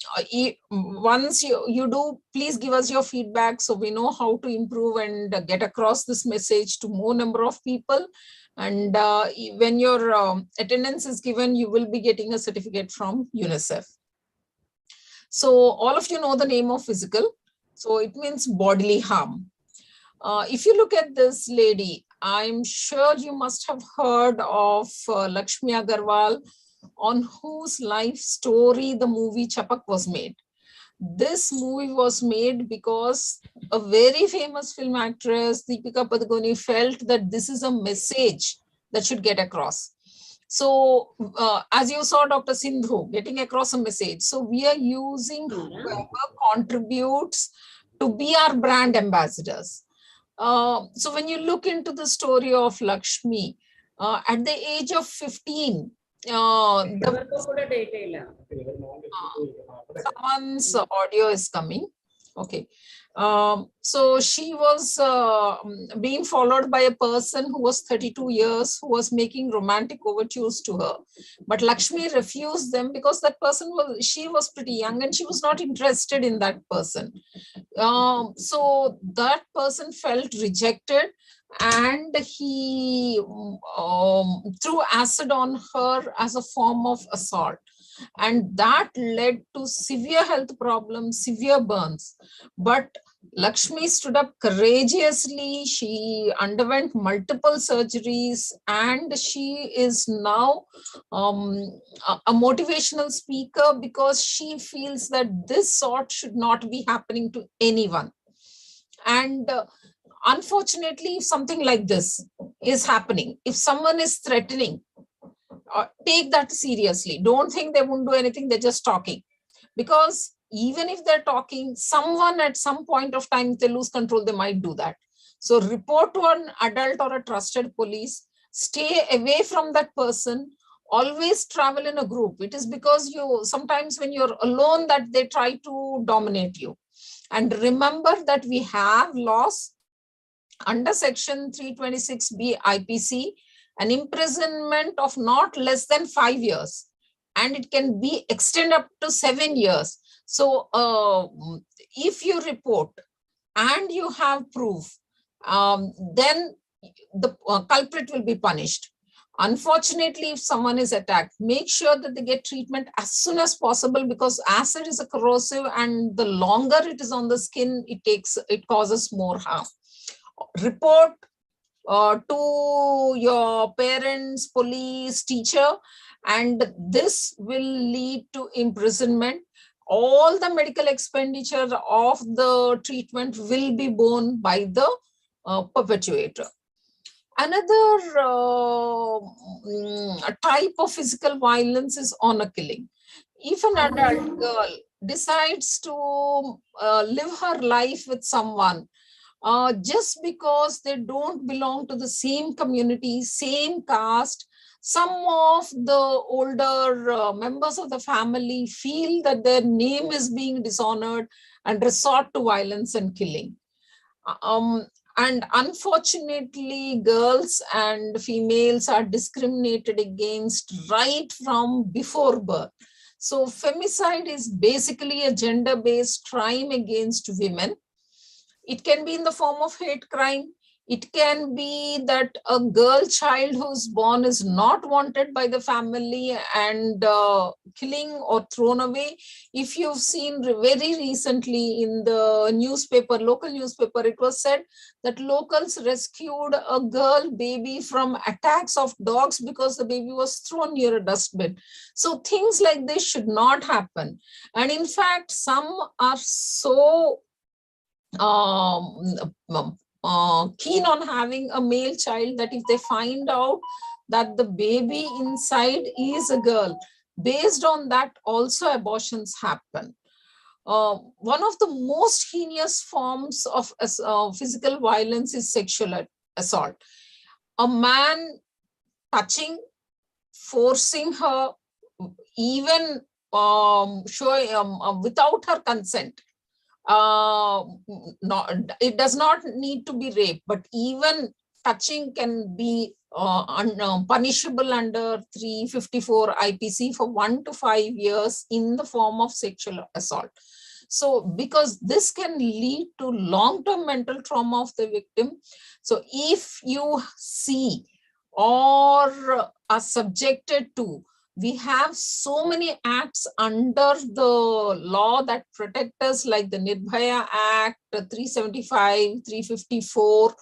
Speaker 3: you do, please give us your feedback so we know how to improve and get across this message to more number of people. And when your attendance is given, you will be getting a certificate from UNICEF. So all of you know the name of physical, so it means bodily harm. If you look at this lady, I'm sure you must have heard of Lakshmi Agarwal, on whose life story the movie Chapak was made. This movie was made because a very famous film actress, Deepika Padukone, felt that this is a message that should get across. So as you saw Dr. Sindhu getting across a message, so we are using whoever contributes to be our brand ambassadors. So when you look into the story of Lakshmi, at the age of 15, someone's audio is coming. Okay. So she was being followed by a person who was 32 years, who was making romantic overtures to her. But Lakshmi refused them because that person she was pretty young and she was not interested in that person. So that person felt rejected and he threw acid on her as a form of assault. And that led to severe health problems, severe burns. But Lakshmi stood up courageously. She underwent multiple surgeries and she is now a motivational speaker because she feels that this sort should not be happening to anyone. And unfortunately, if something like this is happening, if someone is threatening, take that seriously. Don't think they won't do anything, they're just talking. Because even if they're talking, someone at some point of time, if they lose control, they might do that. So report to an adult or a trusted police, stay away from that person, always travel in a group. It is because sometimes when you're alone that they try to dominate you. And remember that we have laws under section 326B IPC, an imprisonment of not less than 5 years, and it can be extended up to 7 years. So if you report and you have proof, then the culprit will be punished. Unfortunately, if someone is attacked, make sure that they get treatment as soon as possible because acid is a corrosive and the longer it is on the skin, it causes more harm. Report to your parents, police, teacher, and this will lead to imprisonment. All the medical expenditure of the treatment will be borne by the perpetuator. Another type of physical violence is honor killing. If an adult girl decides to live her life with someone, just because they don't belong to the same community, same caste, some of the older members of the family feel that their name is being dishonored and resort to violence and killing. and unfortunately, girls and females are discriminated against right from before birth. So femicide is basically a gender-based crime against women. It can be in the form of hate crime. It can be that a girl child who's born is not wanted by the family and killing or thrown away. If you've seen very recently in the newspaper, local newspaper, it was said that locals rescued a girl baby from attacks of dogs because the baby was thrown near a dustbin. So things like this should not happen. And in fact, some are so keen on having a male child that if they find out that the baby inside is a girl, based on that also abortions happen. One of the most heinous forms of physical violence is sexual assault. A man touching, forcing her, even showing without her consent. Not, it does not need to be rape, but even touching can be punishable under 354 IPC for 1 to 5 years in the form of sexual assault. So because this can lead to long-term mental trauma of the victim. So if you see or are subjected to, we have so many acts under the law that protect us, like the Nirbhaya Act, 375, 354,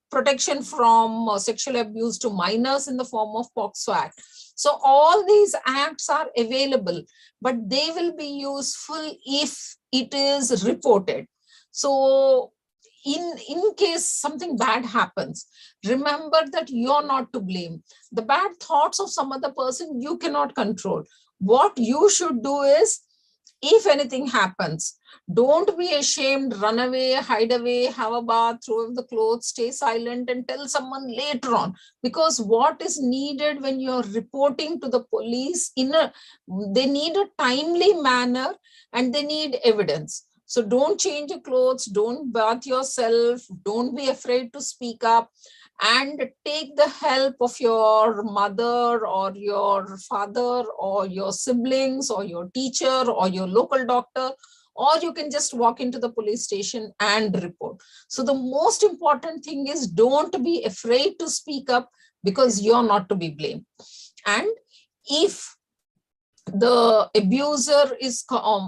Speaker 3: protection from sexual abuse to minors in the form of POCSO Act. So all these acts are available, but they will be useful if it is reported. So in case something bad happens, remember that you're not to blame. The bad thoughts of some other person you cannot control. What you should do is, if anything happens, don't be ashamed, run away, hide away, have a bath, throw away the clothes, stay silent and tell someone later on. Because what is needed when you're reporting to the police, they need a timely manner and they need evidence. So don't change your clothes, don't bath yourself, don't be afraid to speak up, and take the help of your mother or your father or your siblings or your teacher or your local doctor, or you can just walk into the police station and report. So the most important thing is, don't be afraid to speak up, because you're not to be blamed. And if the abuser is,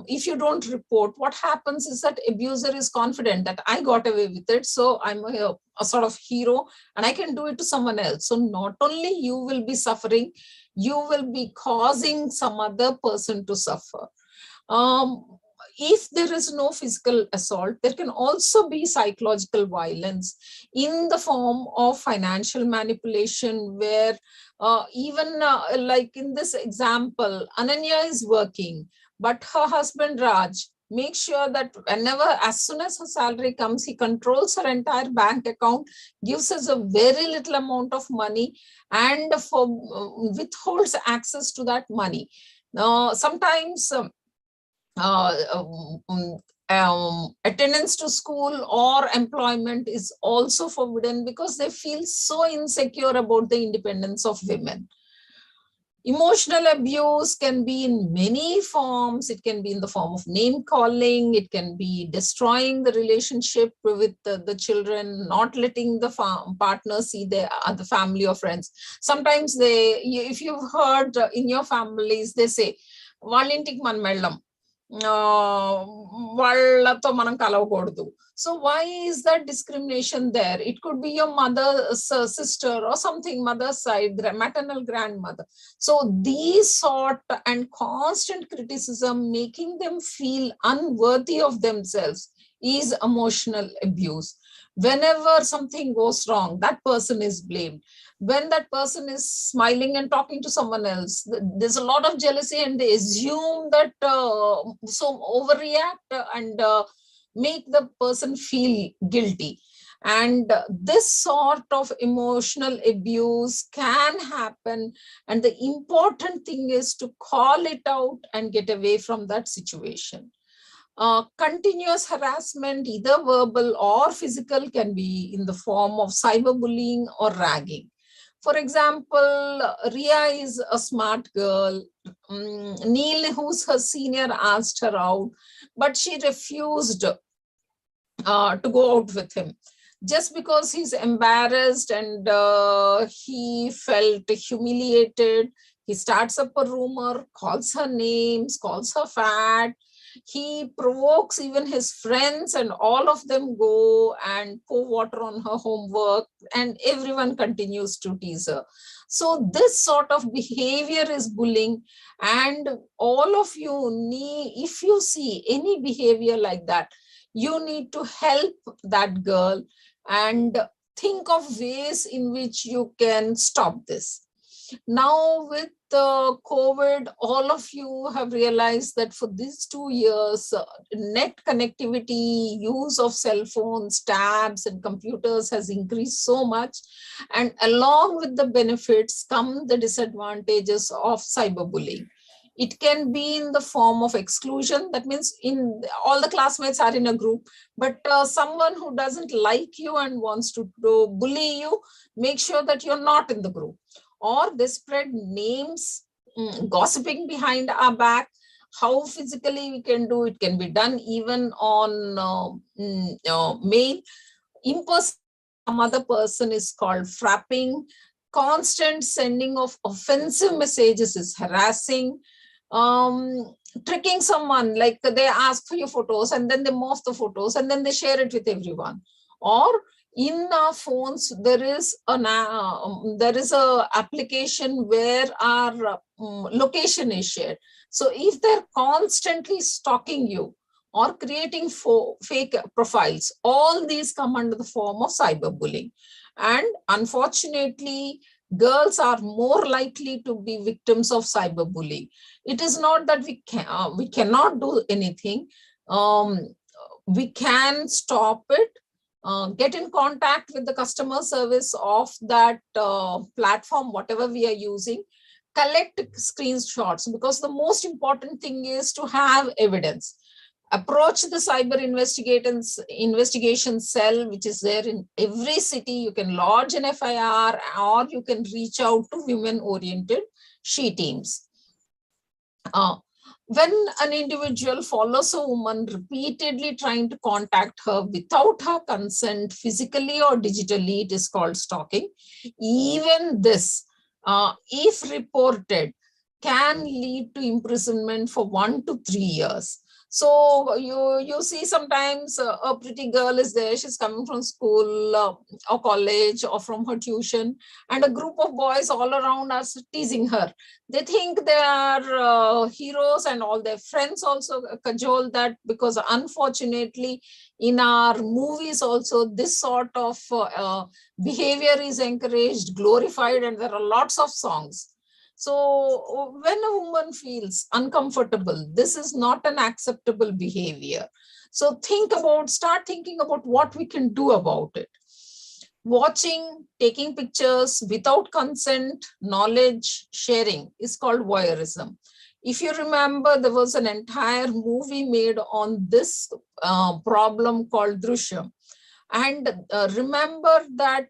Speaker 3: if you don't report, what happens is that abuser is confident that I got away with it, so I'm a sort of hero and I can do it to someone else. So not only you will be suffering, you will be causing some other person to suffer. If there is no physical assault, there can also be psychological violence in the form of financial manipulation, where even like in this example, Ananya is working, but her husband Raj makes sure that whenever, as soon as her salary comes, he controls her entire bank account, gives us a very little amount of money, and withholds access to that money. Sometimes attendance to school or employment is also forbidden because they feel so insecure about the independence of women. Emotional abuse can be in many forms. It can be in the form of name calling. It can be destroying the relationship with the children, not letting the partner see their other family or friends. Sometimes if you've heard in your families, they say, "Valintik man mellam." వాళ్ళతో మనం కలవకూడదు. So why is that discrimination there? It could be your mother's sister or something, mother's side, maternal grandmother. So these sort and constant criticism, making them feel unworthy of themselves, is emotional abuse. Whenever something goes wrong, that person is blamed. When that person is smiling and talking to someone else, there's a lot of jealousy and they assume that, so overreact and make the person feel guilty. And this sort of emotional abuse can happen. And the important thing is to call it out and get away from that situation. Continuous harassment, either verbal or physical, can be in the form of cyberbullying or ragging. For example, Ria is a smart girl. Neil, who's her senior, asked her out, but she refused to go out with him just because he's embarrassed and he felt humiliated. He starts up a rumor, calls her names, calls her fat. He provokes even his friends, and all of them go and pour water on her homework, and everyone continues to tease her. So this sort of behavior is bullying, and all of you need, if you see any behavior like that, you need to help that girl and think of ways in which you can stop this. Now with COVID, all of you have realized that for these 2 years, net connectivity, use of cell phones, tabs and computers has increased so much. And along with the benefits come the disadvantages of cyberbullying. It can be in the form of exclusion. That means in all the classmates are in a group, but someone who doesn't like you and wants to bully you, make sure that you're not in the group. Or they spread names, gossiping behind our back. How physically we can do it can be done even on mail. Impersonation some other person is called frapping. Constant sending of offensive messages is harassing. Tricking someone, like they ask for your photos and then they morph the photos and then they share it with everyone. Or in our phones, there is a application where our location is shared. So if they're constantly stalking you or creating fake profiles, all these come under the form of cyberbullying. And unfortunately, girls are more likely to be victims of cyberbullying. It is not that we cannot do anything. We can stop it. Get in contact with the customer service of that platform, whatever we are using. Collect screenshots, because the most important thing is to have evidence. Approach the cyber investigation cell, which is there in every city. You can lodge an FIR or you can reach out to women-oriented SHE teams. When an individual follows a woman repeatedly trying to contact her without her consent, physically or digitally, it is called stalking. Even this, if reported, can lead to imprisonment for 1 to 3 years. So you see sometimes a pretty girl is there, she's coming from school or college or from her tuition, and a group of boys all around are teasing her. They think they are heroes, and all their friends also cajole that, because unfortunately in our movies also this sort of behavior is encouraged, glorified, and there are lots of songs. So when a woman feels uncomfortable, this is not an acceptable behavior. So start thinking about what we can do about it. Watching, taking pictures without consent, knowledge sharing is called voyeurism. If you remember, there was an entire movie made on this problem called Drishyam. And remember that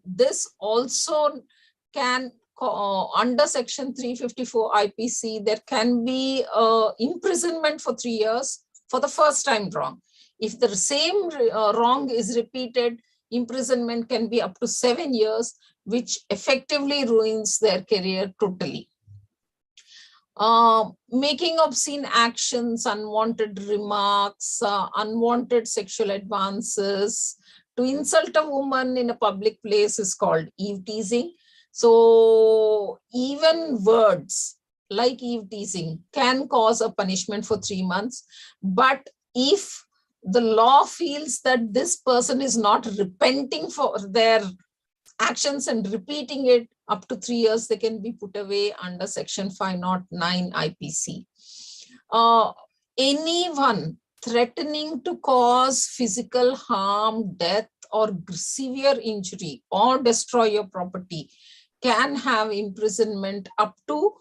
Speaker 3: this also can, under section 354 IPC, there can be imprisonment for 3 years for the first time wrong. If the same wrong is repeated, imprisonment can be up to 7 years, which effectively ruins their career totally. Making obscene actions, unwanted remarks, unwanted sexual advances, to insult a woman in a public place is called eve teasing. So even words like eve teasing can cause a punishment for 3 months. But if the law feels that this person is not repenting for their actions and repeating it, up to 3 years, they can be put away under section 509 IPC. Anyone threatening to cause physical harm, death, or severe injury or destroy your property can have imprisonment up to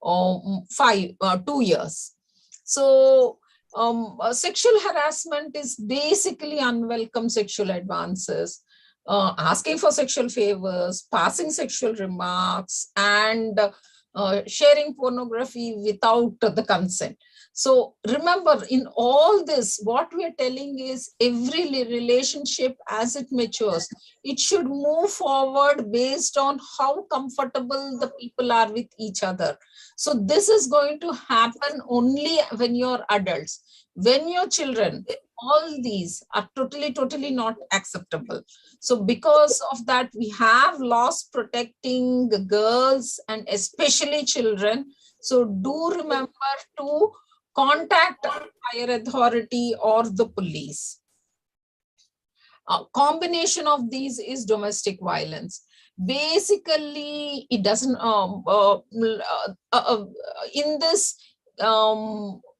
Speaker 3: 2 years. So Sexual harassment is basically unwelcome sexual advances, asking for sexual favors, passing sexual remarks, and sharing pornography without the consent. So remember, in all this, what we are telling is every relationship as it matures, it should move forward based on how comfortable the people are with each other. So this is going to happen only when you're adults. When you're children, all these are totally not acceptable. So because of that, we have laws protecting the girls and especially children. So do remember to contact higher authority or the police. A combination of these is domestic violence. Basically, it doesn't, in this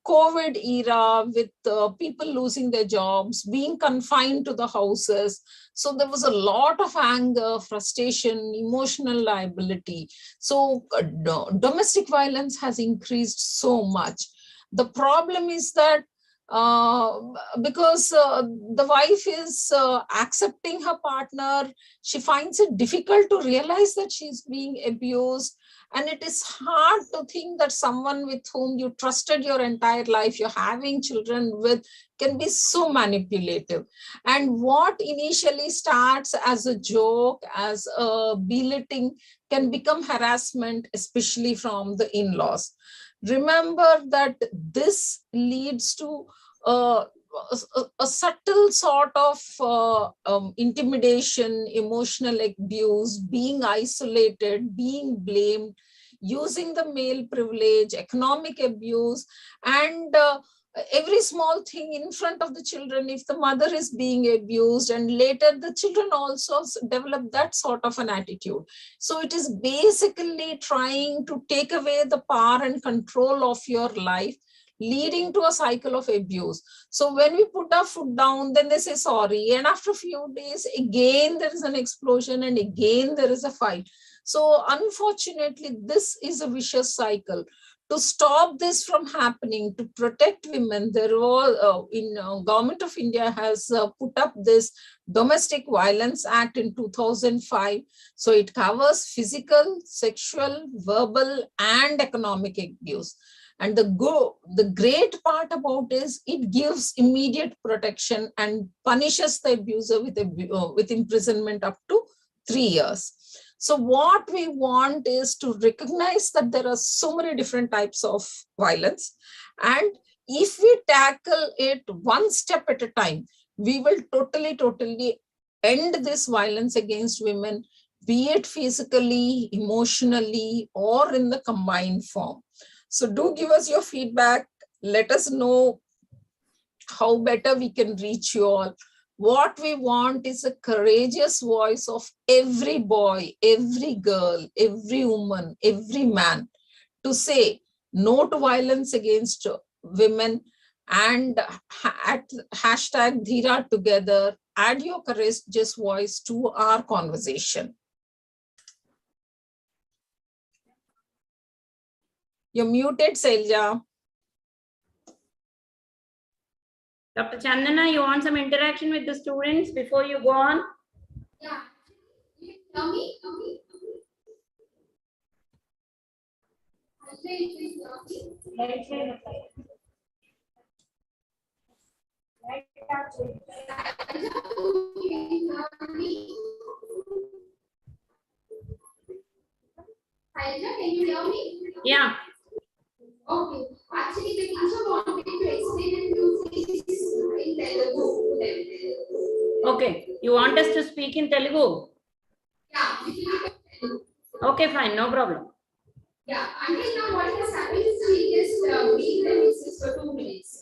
Speaker 3: COVID era, with people losing their jobs, being confined to the houses, so there was a lot of anger, frustration, emotional liability. So domestic violence has increased so much. The problem is that because the wife is accepting her partner, she finds it difficult to realize that she's being abused. And it is hard to think that someone with whom you trusted your entire life, you're having children with, can be so manipulative. And what initially starts as a joke, as a belittling, can become harassment, especially from the in-laws. Remember that this leads to a subtle sort of intimidation, emotional abuse, being isolated, being blamed, using the male privilege, economic abuse, and every small thing in front of the children. If the mother is being abused, and later the children also develop that sort of an attitude. So it is basically trying to take away the power and control of your life, leading to a cycle of abuse. So when we put our foot down, then they say sorry. And after a few days, again, there is an explosion and again, there is a fight. So unfortunately, this is a vicious cycle. To stop this from happening, to protect women, there was Government of India has put up this Domestic Violence Act in 2005. So it covers physical, sexual, verbal, and economic abuse. And the great part about is it gives immediate protection and punishes the abuser with imprisonment up to 3 years. So what we want is to recognize that there are so many different types of violence. And if we tackle it one step at a time, we will totally end this violence against women, be it physically, emotionally, or in the combined form. So do give us your feedback. Let us know how better we can reach you all. What we want is a courageous voice of every boy, every girl, every woman, every man to say no to violence against women, and at hashtag Dheera together, add your courageous voice to our conversation. You're muted, Selja.
Speaker 2: Dr. Chandana, you want some interaction with the students before you go on?
Speaker 4: Yeah. Tell me. Can you hear me?
Speaker 2: Yeah.
Speaker 4: Okay. Actually, the teacher wanted to explain and use this in Telugu to them.
Speaker 2: Okay. You want us to speak in Telugu?
Speaker 4: Yeah.
Speaker 2: Okay, fine. No problem.
Speaker 4: Yeah. Until now, what has happened is we just read the messages for 2 minutes.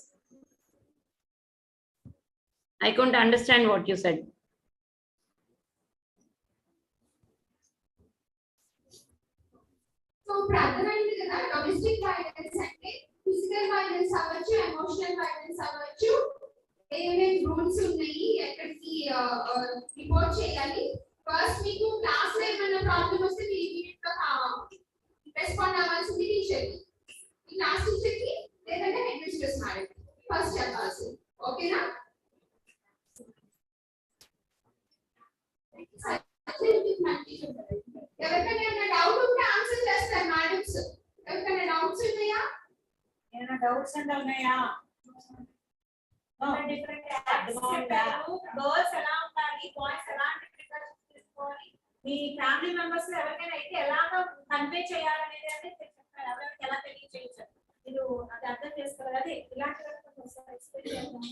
Speaker 2: I couldn't understand what you said.
Speaker 4: So, brother and domestic violence అంటే physical violence అవ్వచ్చు, emotional violence అవ్వచ్చు, ఏమేమి rules ఉన్నాయి, ఎక్కడికి report చేయాలి. First మీకు class లో ఏమైనా ప్రాబ్లం వస్తే మీరు ఇమీడియట్ గా రెస్పాండ్ అవ్వాల్సింది టీచర్ కి, క్లాస్ టీచర్ కి, లేదంటే హెడ్ మిస్ట్రెస్ మేడం. ఫస్ట్ చెప్పాల్సింది. ఓకేనా? ఎవరికైనా డౌట్ ఉంటే ఆన్సర్ చేస్తారు మేడమ్స్. ఎవరికైనా డౌట్స్ ఉన్నాయా?
Speaker 1: ఏమైనా డౌట్స్ ఉన్నాయా? గర్ల్స్ ఎలా ఉండాలి, బాయ్స్ ఎలాంటి ప్రికాషన్స్ తీసుకోవాలి, మీ ఫ్యామిలీ మెంబర్స్ ఎవరికైనా అయితే ఎలాగ కన్వే చేయాలనేది అంటే చెప్తారు. ఎవరికి ఎలా తెలియజేయచ్చు మీరు అది అర్థం చేసుకోవాలి. అదే ఇలాంటి ఎక్స్ప్లెయిన్ చేద్దాం.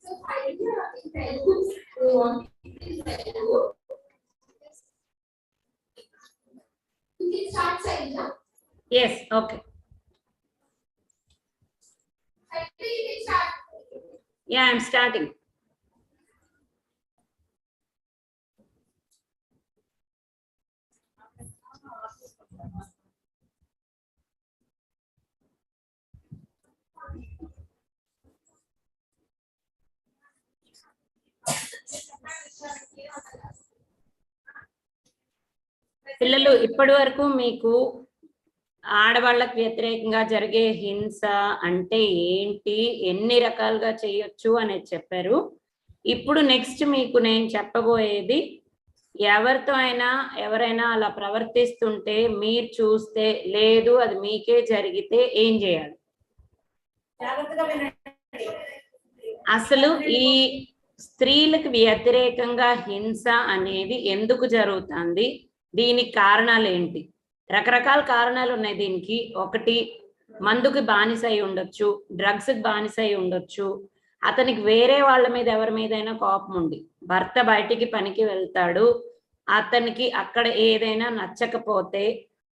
Speaker 4: So idea in Telugu. You can start Sailja.
Speaker 2: Yes, okay.
Speaker 4: Sailja, you can start.
Speaker 2: Yeah, I'm starting. పిల్లలు ఇప్పటి వరకు మీకు ఆడవాళ్ళకు వ్యతిరేకంగా జరిగే హింస అంటే ఏంటి, ఎన్ని రకాలుగా చేయొచ్చు అనేది చెప్పారు. ఇప్పుడు నెక్స్ట్ మీకు నేను చెప్పబోయేది, ఎవరితో అయినా ఎవరైనా అలా ప్రవర్తిస్తుంటే మీరు చూస్తే లేదు అది మీకే జరిగితే ఏం చేయాలి. అసలు ఈ స్త్రీలకు వ్యతిరేకంగా హింస అనేది ఎందుకు జరుగుతుంది, దీనికి కారణాలు ఏంటి? రకరకాల కారణాలు ఉన్నాయి దీనికి. ఒకటి, మందుకి బానిస అయి ఉండొచ్చు, డ్రగ్స్కి బానిస అయి ఉండొచ్చు, అతనికి వేరే వాళ్ళ మీద ఎవరి మీదైనా కోపం ఉంది, భర్త బయటికి పనికి వెళ్తాడు, అతనికి అక్కడ ఏదైనా నచ్చకపోతే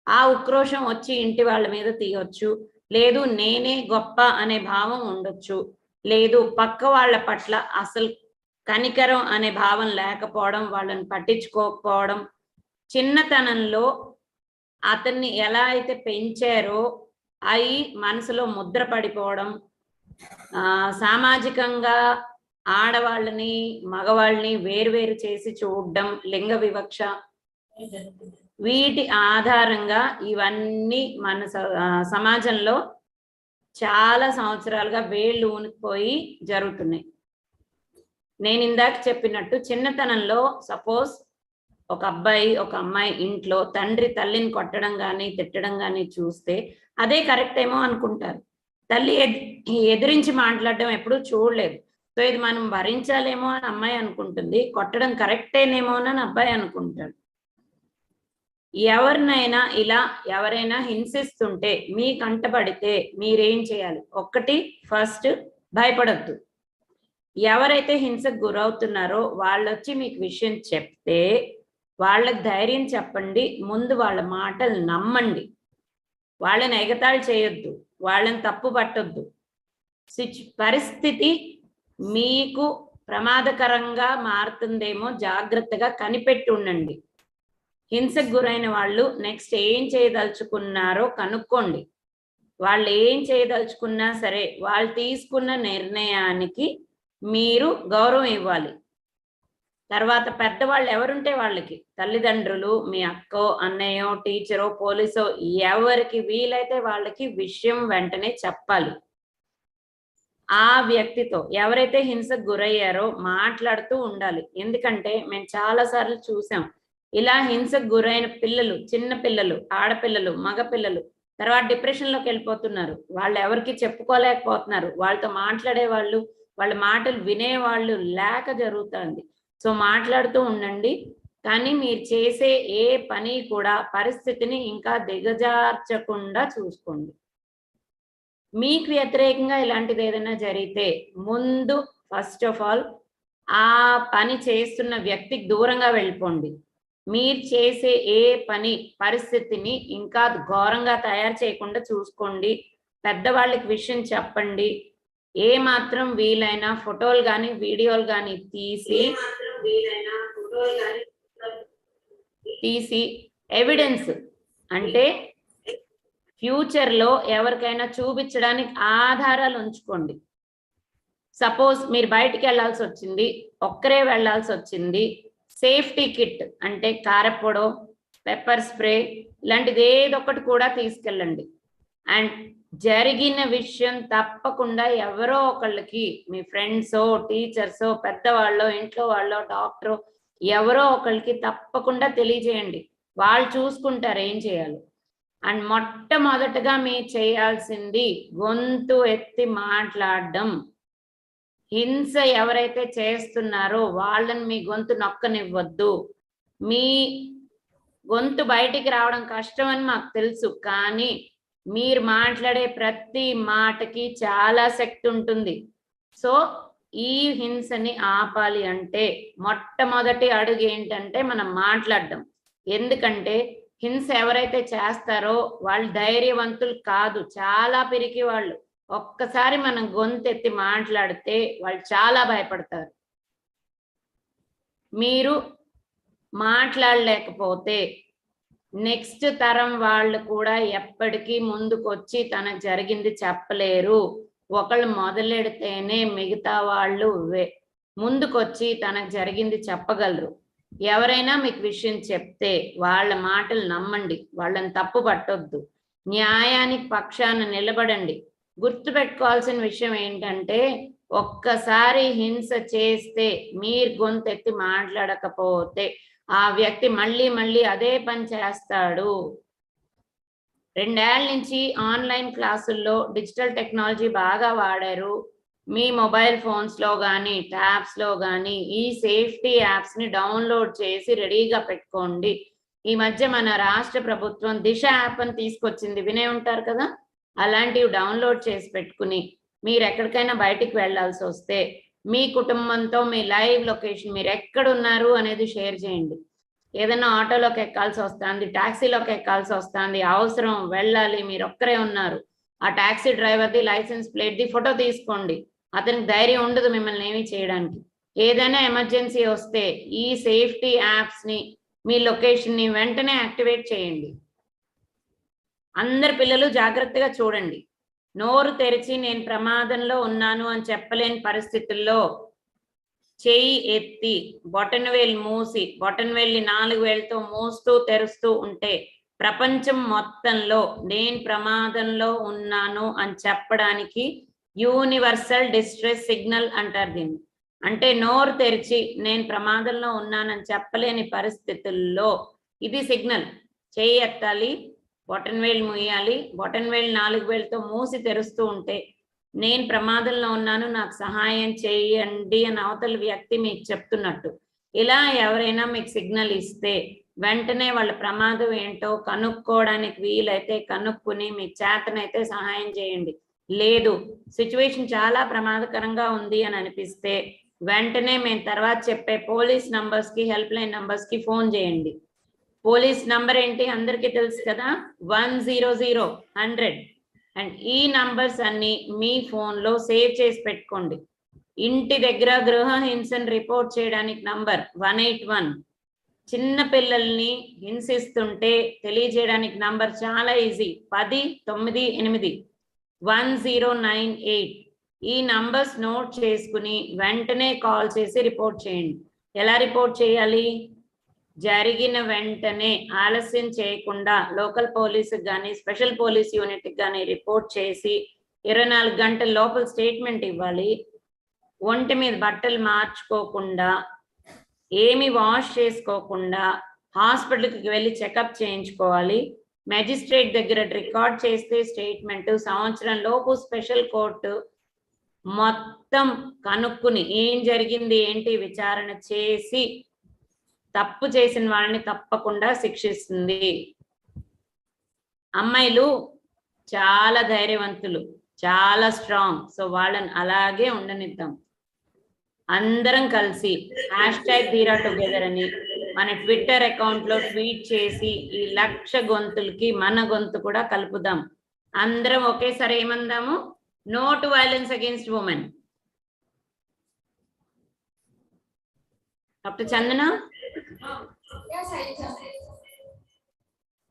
Speaker 2: ఆ ఉక్రోషం వచ్చి ఇంటి వాళ్ళ మీద తీయొచ్చు, లేదు నేనే గొప్ప అనే భావం ఉండొచ్చు, లేదు పక్క వాళ్ళ పట్ల అసలు కనికరం అనే భావం లేకపోవడం, వాళ్ళని పట్టించుకోకపోవడం, చిన్నతనంలో అతన్ని ఎలా అయితే పెంచారో అవి మనసులో ముద్ర పడిపోవడం, సామాజికంగా ఆడవాళ్ళని మగవాళ్ళని వేరువేరు చేసి చూడడం, లింగ వివక్ష, వీటి ఆధారంగా ఇవన్నీ మన సమాజంలో చాలా సంవత్సరాలుగా వేళ్ళు ఊనికిపోయి జరుగుతున్నాయి. నేను ఇందాక చెప్పినట్టు చిన్నతనంలో సపోజ్ ఒక అబ్బాయి ఒక అమ్మాయి ఇంట్లో తండ్రి తల్లిని కొట్టడం కానీ తిట్టడం కానీ చూస్తే అదే కరెక్ట్ ఏమో అనుకుంటారు. తల్లి ఎదిరించి మాట్లాడడం ఎప్పుడూ చూడలేదు. సో ఇది మనం భరించాలేమో అని అమ్మాయి అనుకుంటుంది, కొట్టడం కరెక్టేనేమో అని అబ్బాయి అనుకుంటాడు. ఎవరినైనా ఇలా ఎవరైనా హింసిస్తుంటే మీ కంటపడితే మీరేం చేయాలి? ఒకటి, ఫస్ట్ భయపడద్దు. ఎవరైతే హింసకు గురవుతున్నారో వాళ్ళొచ్చి మీకు విషయం చెప్తే వాళ్ళకి ధైర్యం చెప్పండి, ముందు వాళ్ళ మాటలు నమ్మండి, వాళ్ళని ఎగతాళి చేయొద్దు, వాళ్ళని తప్పు పట్టొద్దు. పరిస్థితి మీకు ప్రమాదకరంగా మారుతుందేమో జాగ్రత్తగా కనిపెట్టి ఉండండి. హింసకు గురైన వాళ్ళు నెక్స్ట్ ఏం చేయదలుచుకున్నారో కనుక్కోండి. వాళ్ళు ఏం చేయదలుచుకున్నా సరే వాళ్ళు తీసుకున్న నిర్ణయానికి మీరు గౌరవం ఇవ్వాలి. తర్వాత పెద్దవాళ్ళు ఎవరుంటే వాళ్ళకి, తల్లిదండ్రులు, మీ అక్కో అన్నయ్యో టీచరో పోలీసో ఎవరికి వీలైతే వాళ్ళకి విషయం వెంటనే చెప్పాలి. ఆ వ్యక్తితో ఎవరైతే హింసకు గురయ్యారో మాట్లాడుతూ ఉండాలి. ఎందుకంటే మేము చాలాసార్లు చూసాం, ఇలా హింసకు గురైన పిల్లలు, చిన్న పిల్లలు, ఆడపిల్లలు, మగపిల్లలు తర్వాత డిప్రెషన్లోకి వెళ్ళిపోతున్నారు. వాళ్ళు ఎవరికి చెప్పుకోలేకపోతున్నారు, వాళ్ళతో మాట్లాడే వాళ్ళు, వాళ్ళ మాటలు వినేవాళ్ళు లేక జరుగుతుంది. సో మాట్లాడుతూ ఉండండి, కానీ మీరు చేసే ఏ పని కూడా పరిస్థితిని ఇంకా దిగజార్చకుండా చూసుకోండి. మీకు వ్యతిరేకంగా ఇలాంటిది ఏదైనా జరిగితే ముందు ఫస్ట్ ఆఫ్ ఆల్ ఆ పని చేస్తున్న వ్యక్తికి దూరంగా వెళ్ళిపోండి. మీరు చేసే ఏ పని పరిస్థితిని ఇంకా ఘోరంగా తయారు చేయకుండా చూసుకోండి. పెద్దవాళ్ళకి విషయం చెప్పండి. ఏ మాత్రం వీలైనా ఫోటోలు కానీ వీడియోలు కానీ తీసి ఎవిడెన్స్ అంటే ఫ్యూచర్లో ఎవరికైనా చూపించడానికి ఆధారాలు ఉంచుకోండి. సపోజ్ మీరు బయటికి వెళ్ళాల్సి వచ్చింది, ఒక్కరే వెళ్ళాల్సి వచ్చింది, సేఫ్టీ కిట్ అంటే కారపొడో పెప్పర్ స్ప్రే ఇలాంటిది ఏదో ఒకటి కూడా తీసుకెళ్ళండి. అండ్ జరిగిన విషయం తప్పకుండా ఎవరో ఒకళ్ళకి మీ ఫ్రెండ్సో టీచర్సో పెద్దవాళ్ళో ఇంట్లో వాళ్ళో డాక్టరో ఎవరో ఒకళ్ళకి తప్పకుండా తెలియజేయండి. వాళ్ళు చూసుకుంటారు ఏం చేయాలి. అండ్ మొట్టమొదటగా మీరు చేయాల్సింది గొంతు ఎత్తి మాట్లాడడం. హింస ఎవరైతే చేస్తున్నారో వాళ్ళని మీ గొంతు నొక్కనివ్వద్దు. మీ గొంతు బయటికి రావడం కష్టం అని మాకు తెలుసు, కానీ మీరు మాట్లాడే ప్రతి మాటకి చాలా శక్తి ఉంటుంది. సో ఈ హింసని ఆపాలి అంటే మొట్టమొదటి అడుగు ఏంటంటే మనం మాట్లాడడం. ఎందుకంటే హింస ఎవరైతే చేస్తారో వాళ్ళు ధైర్యవంతులు కాదు, చాలా పిరికి వాళ్ళు. ఒక్కసారి మనం గొంతెత్తి మాట్లాడితే వాళ్ళు చాలా భయపడతారు. మీరు మాట్లాడలేకపోతే నెక్స్ట్ తరం వాళ్ళు కూడా ఎప్పటికీ ముందుకొచ్చి తనకు జరిగింది చెప్పలేరు. ఒకళ్ళు మొదలెడితేనే మిగతా వాళ్ళు ముందుకొచ్చి తనకు జరిగింది చెప్పగలరు. ఎవరైనా మీకు విషయం చెప్తే వాళ్ళ మాటలు నమ్మండి, వాళ్ళని తప్పు పట్టొద్దు, న్యాయానికి పక్షాన నిలబడండి. గుర్తుపెట్టుకోవాల్సిన విషయం ఏంటంటే ఒక్కసారి హింస చేస్తే మీరు గొంతెత్తి మాట్లాడకపోతే ఆ వ్యక్తి మళ్ళీ మళ్ళీ అదే పని చేస్తాడు. 2 ఏళ్ల నుంచి ఆన్లైన్ క్లాసుల్లో డిజిటల్ టెక్నాలజీ బాగా వాడారు. మీ మొబైల్ ఫోన్స్ లో కానీ ట్యాబ్స్ లో కానీ ఈ సేఫ్టీ యాప్స్ ని డౌన్లోడ్ చేసి రెడీగా పెట్టుకోండి. ఈ మధ్య మన రాష్ట్ర ప్రభుత్వం దిశ యాప్ అని తీసుకొచ్చింది, వినే ఉంటారు కదా. అలాంటివి డౌన్లోడ్ చేసి పెట్టుకుని మీరు ఎక్కడికైనా బయటికి వెళ్ళాల్సి వస్తే మీ కుటుంబంతో మీ లైవ్ లొకేషన్ మీరు ఎక్కడున్నారు అనేది షేర్ చేయండి. ఏదైనా ఆటోలోకి ఎక్కాల్సి వస్తుంది, టాక్సీలోకి ఎక్కాల్సి వస్తుంది, అవసరం వెళ్ళాలి, మీరు ఒక్కరే ఉన్నారు, ఆ టాక్సీ డ్రైవర్ది లైసెన్స్ ప్లేట్ది ఫోటో తీసుకోండి. అతనికి ధైర్యం ఉండదు మిమ్మల్ని ఏమీ చేయడానికి. ఏదైనా ఎమర్జెన్సీ వస్తే ఈ సేఫ్టీ యాప్స్ ని మీ లొకేషన్ ని వెంటనే యాక్టివేట్ చేయండి. అందరు పిల్లలు జాగ్రత్తగా చూడండి. నోరు తెరిచి నేను ప్రమాదంలో ఉన్నాను అని చెప్పలేని పరిస్థితుల్లో చెయ్యి ఎత్తి బొటన్ వేలు మూసి బొటన్ వేల్ని 4 వేలతో మూస్తూ తెరుస్తూ ఉంటే ప్రపంచం మొత్తంలో నేను ప్రమాదంలో ఉన్నాను అని చెప్పడానికి యూనివర్సల్ డిస్ట్రెస్ సిగ్నల్ అంటారు దీన్ని. అంటే నోరు తెరిచి నేను ప్రమాదంలో ఉన్నానని చెప్పలేని పరిస్థితుల్లో ఇది సిగ్నల్. చెయ్యి ఎత్తాలి, బొటన్ వేలు మూయాలి, బొటన్ వేలు 4 వేలతో మూసి తెరుస్తూ ఉంటే నేను ప్రమాదంలో ఉన్నాను నాకు సహాయం చేయండి అని అవతల వ్యక్తి మీకు చెప్తున్నట్టు. ఇలా ఎవరైనా మీకు సిగ్నల్ ఇస్తే వెంటనే వాళ్ళ ప్రమాదం ఏంటో కనుక్కోవడానికి వీలైతే కనుక్కుని మీకు చేతనైతే సహాయం చేయండి. లేదు సిచ్యువేషన్ చాలా ప్రమాదకరంగా ఉంది అని అనిపిస్తే వెంటనే మేము తర్వాత చెప్పే పోలీస్ నంబర్స్ కి హెల్ప్ లైన్ నంబర్స్ కి ఫోన్ చేయండి. పోలీస్ నంబర్ ఏంటి అందరికీ తెలుసు కదా, 100 అండ్ ఈ నంబర్స్ అన్ని మీ ఫోన్లో సేవ్ చేసి పెట్టుకోండి. ఇంటి దగ్గర గృహ హింసను రిపోర్ట్ చేయడానికి నంబర్ 181. చిన్న పిల్లల్ని హింసిస్తుంటే తెలియజేయడానికి నంబర్ చాలా ఈజీ, 1098 1098. ఈ నంబర్స్ నోట్ చేసుకుని వెంటనే కాల్ చేసి రిపోర్ట్ చేయండి. ఎలా రిపోర్ట్ చేయాలి? జరిగిన వెంటనే ఆలస్యం చేయకుండా లోకల్ పోలీసుకి కానీ స్పెషల్ పోలీస్ యూనిట్కి కానీ రిపోర్ట్ చేసి 24 గంటల లోపల స్టేట్మెంట్ ఇవ్వాలి. ఒంటి మీద బట్టలు మార్చుకోకుండా ఏమి వాష్ చేసుకోకుండా హాస్పిటల్కి వెళ్ళి చెకప్ చేయించుకోవాలి. మెజిస్ట్రేట్ దగ్గర రికార్డ్ చేస్తే స్టేట్మెంట్, సంవత్సరం లోపు స్పెషల్ కోర్టు మొత్తం కనుక్కుని ఏం జరిగింది ఏంటి విచారణ చేసి తప్పు చేసిన వాళ్ళని తప్పకుండా శిక్షిస్తుంది. అమ్మాయిలు చాలా ధైర్యవంతులు, చాలా స్ట్రాంగ్. సో వాళ్ళని అలాగే ఉండనిద్దాం. అందరం కలిసి #DheeraTogether అని మన ట్విట్టర్ అకౌంట్ లో ట్వీట్ చేసి ఈ 1,00,000 గొంతులకి మన గొంతు కూడా కలుపుదాం. అందరం ఒకేసారి ఏమందాము? No to violence against women. Doctor Chandana,
Speaker 4: Yes, I just.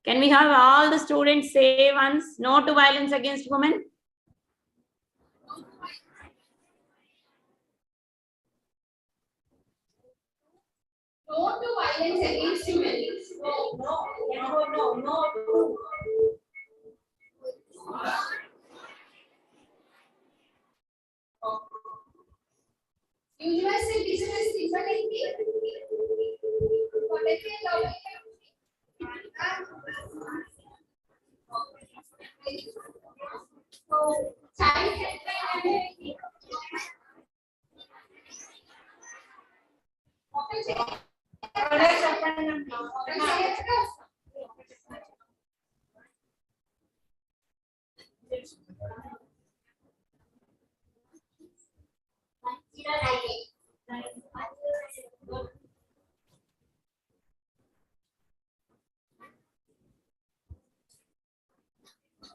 Speaker 2: can we have all the students say once, no to violence against women?
Speaker 4: No to violence against women. Universal business symbol ఏంటి? Child helpline అంటే ఏంటి?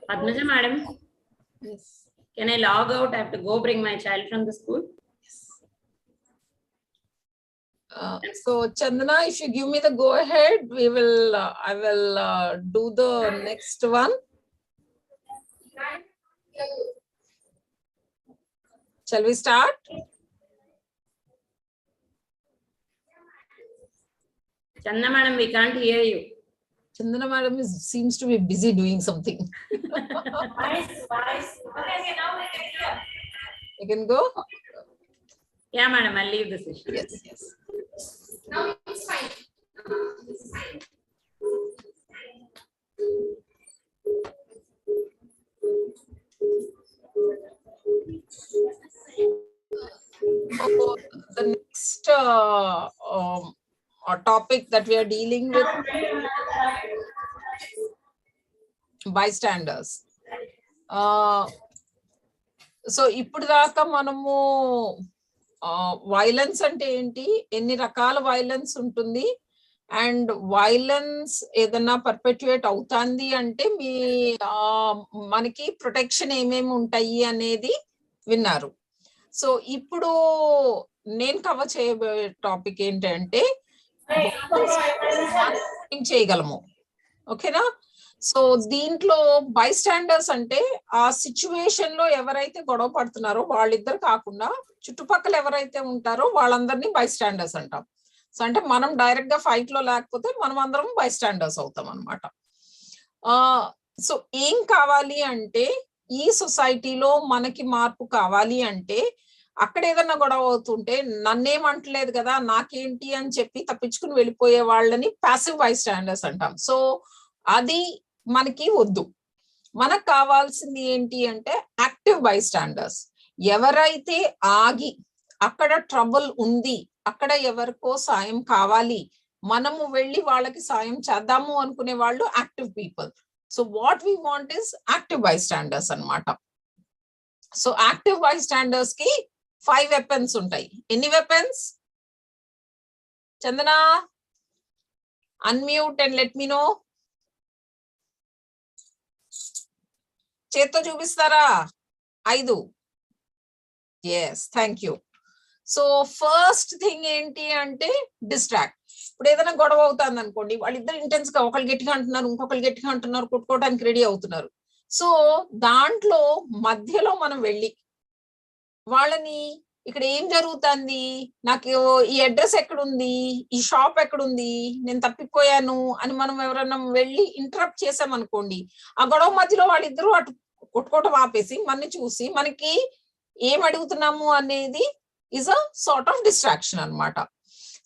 Speaker 2: Padmaja madam,
Speaker 3: Yes.
Speaker 2: can I log out? I have to go bring my child from the school.
Speaker 3: So Chandana, if you give me the go ahead, I will do the next one. Shall we start?
Speaker 2: Chandana madam, we can't hear you.
Speaker 3: Chandana madam seems to be busy doing something.
Speaker 8: Okay, now we can hear.
Speaker 3: You can go?
Speaker 2: Yeah madam, I'll leave the session.
Speaker 3: Yes, yes.
Speaker 4: Now it's fine. It's fine.
Speaker 3: So the next topic that we are dealing with, bystanders. So ఇప్పుడు దాకా మనము violence అంటే ఏంటి, ఎన్ని రకాల violence ఉంటుంది, and violence ఏదన్నా పర్పెట్యుయేట్ అవుతుంది అంటే మనకి ప్రొటెక్షన్ ఏమేమి ఉంటాయి అనేది విన్నారు. సో ఇప్పుడు నేను కవర్ చేయబోయే టాపిక్ ఏంటంటే ఏం చేయగలము. ఓకేనా? సో దీంట్లో బైస్టాండర్స్ అంటే ఆ సిచ్యువేషన్ లో ఎవరైతే గొడవ పడుతున్నారో వాళ్ళిద్దరు కాకుండా చుట్టుపక్కల ఎవరైతే ఉంటారో వాళ్ళందరినీ బైస్టాండర్స్ అంటాం. సో అంటే మనం డైరెక్ట్ గా ఫైట్ లో లేకపోతే మనం అందరం బైస్టాండర్స్ అవుతాం అన్నమాట. సో ఏం కావాలి అంటే ఈ సొసైటీలో మనకి మార్పు కావాలి అంటే అక్కడ ఏదన్నా గొడవ అవుతుంటే నన్నేమంటలేదు కదా నాకేంటి అని చెప్పి తప్పించుకుని వెళ్ళిపోయే వాళ్ళని ప్యాసివ్ బైస్టాండర్స్ అంటాం. సో అది మనకి వద్దు. మనకు కావాల్సింది ఏంటి అంటే యాక్టివ్ బైస్టాండర్స్. ఎవరైతే ఆగి అక్కడ ట్రబుల్ ఉంది, అక్కడ ఎవరికో సాయం కావాలి, మనము వెళ్ళి వాళ్ళకి సాయం చేద్దాము అనుకునే వాళ్ళు active people. So what we want is active bystanders అన్నమాట. సో యాక్టివ్ బైస్టాండర్స్ కి 5 వెపన్స్ ఉంటాయి. ఎన్ని weapons? Chandana, unmute and let me know. చేత్తో చూపిస్తారా? 5. Yes, thank you. So first thing ఏంటి అంటే డిస్ట్రాక్ట్. ఇప్పుడు ఏదైనా గొడవ అవుతుంది అనుకోండి, వాళ్ళిద్దరు ఇంటెన్స్ గా ఒకళ్ళు గట్టిగా అంటున్నారు, ఇంకొకళ్ళు గట్టిగా అంటున్నారు, కొట్టుకోవడానికి రెడీ అవుతున్నారు. సో దాంట్లో మధ్యలో మనం వెళ్ళి వాళ్ళని ఇక్కడ ఏం జరుగుతుంది, నాకు ఈ అడ్రస్ ఎక్కడుంది, ఈ షాప్ ఎక్కడుంది, నేను తప్పిపోయాను అని మనం ఎవరైనా వెళ్ళి ఇంటరప్ట్ చేసామనుకోండి, ఆ గొడవ మధ్యలో వాళ్ళిద్దరూ అటు కొట్టుకోవటం ఆపేసి మనని చూసి మనకి ఏం అడుగుతున్నాము అనేది is a sort of distraction అన్నమాట.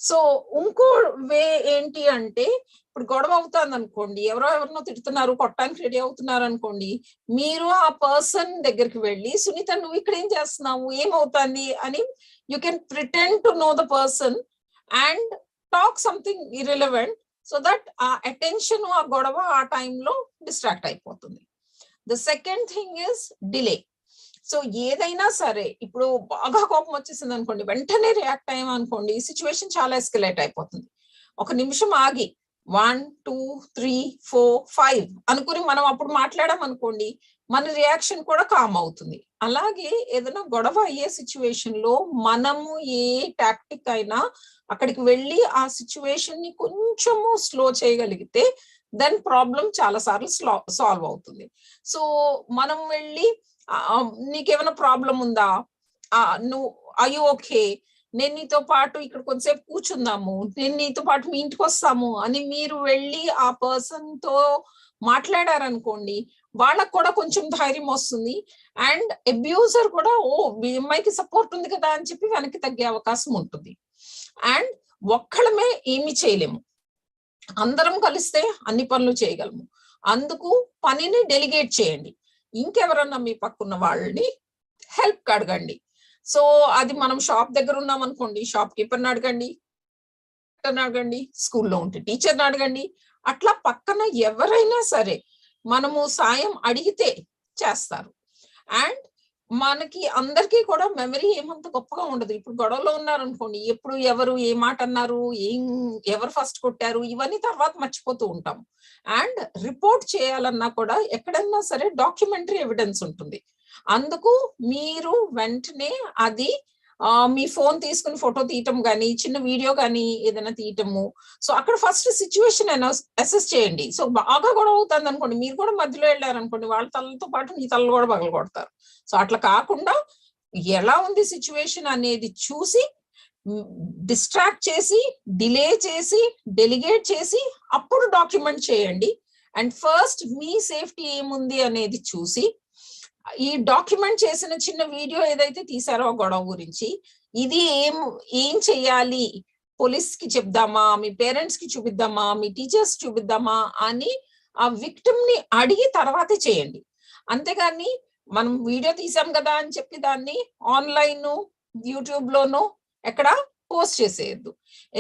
Speaker 3: సో ఇంకో వే ఏంటి అంటే ఇప్పుడు గొడవ అవుతుంది అనుకోండి, ఎవరినో తిడుతున్నారు, కొట్టడానికి రెడీ అవుతున్నారు అనుకోండి, మీరు ఆ పర్సన్ దగ్గరికి వెళ్ళి సునీత నువ్వు ఇక్కడ ఏం చేస్తున్నావు, ఏమవుతుంది అని you can pretend to know the person and talk something irrelevant so that ఆ అటెన్షన్ ఆ గొడవ ఆ టైంలో డిస్ట్రాక్ట్ అయిపోతుంది. The second thing is delay. So ఏదైనా సరే ఇప్పుడు బాగా కోపం వచ్చేసింది అనుకోండి, వెంటనే రియాక్ట్ అయ్యామనుకోండి, సిచ్యువేషన్ చాలా ఎస్కలేట్ అయిపోతుంది. ఒక నిమిషం ఆగి 1 2 3 4 5 అనుకుని మనం అప్పుడు మాట్లాడాం అనుకోండి, మన రియాక్షన్ కూడా కామ్ అవుతుంది. అలాగే ఏదైనా గొడవ అయ్యే సిచ్యువేషన్ లో మనము ఏ టాక్టిక్ అయినా అక్కడికి వెళ్ళి ఆ సిచ్యువేషన్ ని కొంచెము స్లో చేయగలిగితే దెన్ ప్రాబ్లం చాలా సార్లు సాల్వ్ అవుతుంది. సో మనం వెళ్ళి నీకేమైనా ప్రాబ్లం ఉందా, నువ్వు ఐ ఓకే, నేను నీతో పాటు ఇక్కడ కొంతసేపు కూర్చుందాము, నేను నీతో పాటు మీ ఇంటికి వస్తాము అని మీరు వెళ్ళి ఆ పర్సన్ తో మాట్లాడారనుకోండి, వాళ్ళకు కూడా కొంచెం ధైర్యం వస్తుంది. అండ్ అబ్యూజర్ కూడా ఓ మీ అమ్మాయికి సపోర్ట్ ఉంది కదా అని చెప్పి వెనక్కి తగ్గే అవకాశం ఉంటుంది. అండ్ ఒక్కళ్ళమే ఏమి చేయలేము, అందరం కలిస్తే అన్ని పనులు చేయగలము. అందుకు పనిని డెలిగేట్ చేయండి. ఇంకెవరన్నా మీ పక్కన్న వాళ్ళని హెల్ప్ అడగండి. సో అది మనం షాప్ దగ్గర ఉన్నాం అనుకోండి, షాప్ కీపర్ని అడగండి, అడగండి, స్కూల్లో ఉంటే టీచర్ని అడగండి. అట్లా పక్కన ఎవరైనా సరే మనము సాయం అడిగితే చేస్తారు. అండ్ మనకి అందరికీ కూడా మెమరీ ఏమంత గొప్పగా ఉండదు. ఇప్పుడు గొడవలో ఉన్నారనుకోండి, ఎప్పుడు ఎవరు ఏ మాట అన్నారు, ఎవరు ఫస్ట్ కొట్టారు, ఇవన్నీ తర్వాత మర్చిపోతూ ఉంటాం. అండ్ రిపోర్ట్ చేయాలన్నా కూడా ఎక్కడన్నా సరే డాక్యుమెంటరీ ఎవిడెన్స్ ఉంటుంది. అందుకు మీరు వెంటనే అది మీ ఫోన్ తీసుకుని ఫోటో తీయటం కానీ, చిన్న వీడియో కానీ ఏదైనా తీయటము. సో అక్కడ ఫస్ట్ సిచ్యువేషన్ అసెస్ చేయండి. సో బాగా గొడవ అవుతుంది అనుకోండి, మీరు కూడా మధ్యలో వెళ్ళారనుకోండి, వాళ్ళ తలతో పాటు మీ తలలు కూడా పగలు కొడతారు. సో అట్లా కాకుండా ఎలా ఉంది సిచ్యువేషన్ అనేది చూసి, డిస్ట్రాక్ట్ చేసి, డిలే చేసి, డెలిగేట్ చేసి అప్పుడు డాక్యుమెంట్ చేయండి. అండ్ ఫస్ట్ మీ సేఫ్టీ ఏముంది అనేది చూసి, ఈ డాక్యుమెంట్ చేసిన చిన్న వీడియో ఏదైతే తీసారో గొడవ గురించి, ఇది ఏం చెయ్యాలి, పోలీస్ కి చెప్దామా, మీ పేరెంట్స్ కి చూపిద్దామా, మీ టీచర్స్ చూపిద్దామా అని ఆ విక్టిమ్ ని అడిగి తర్వాతే చేయండి. అంతేగాని మనం వీడియో తీసాం కదా అని చెప్పి దాన్ని ఆన్లైన్ యూట్యూబ్ లోనూ ఎక్కడ పోస్ట్ చేసేయద్దు.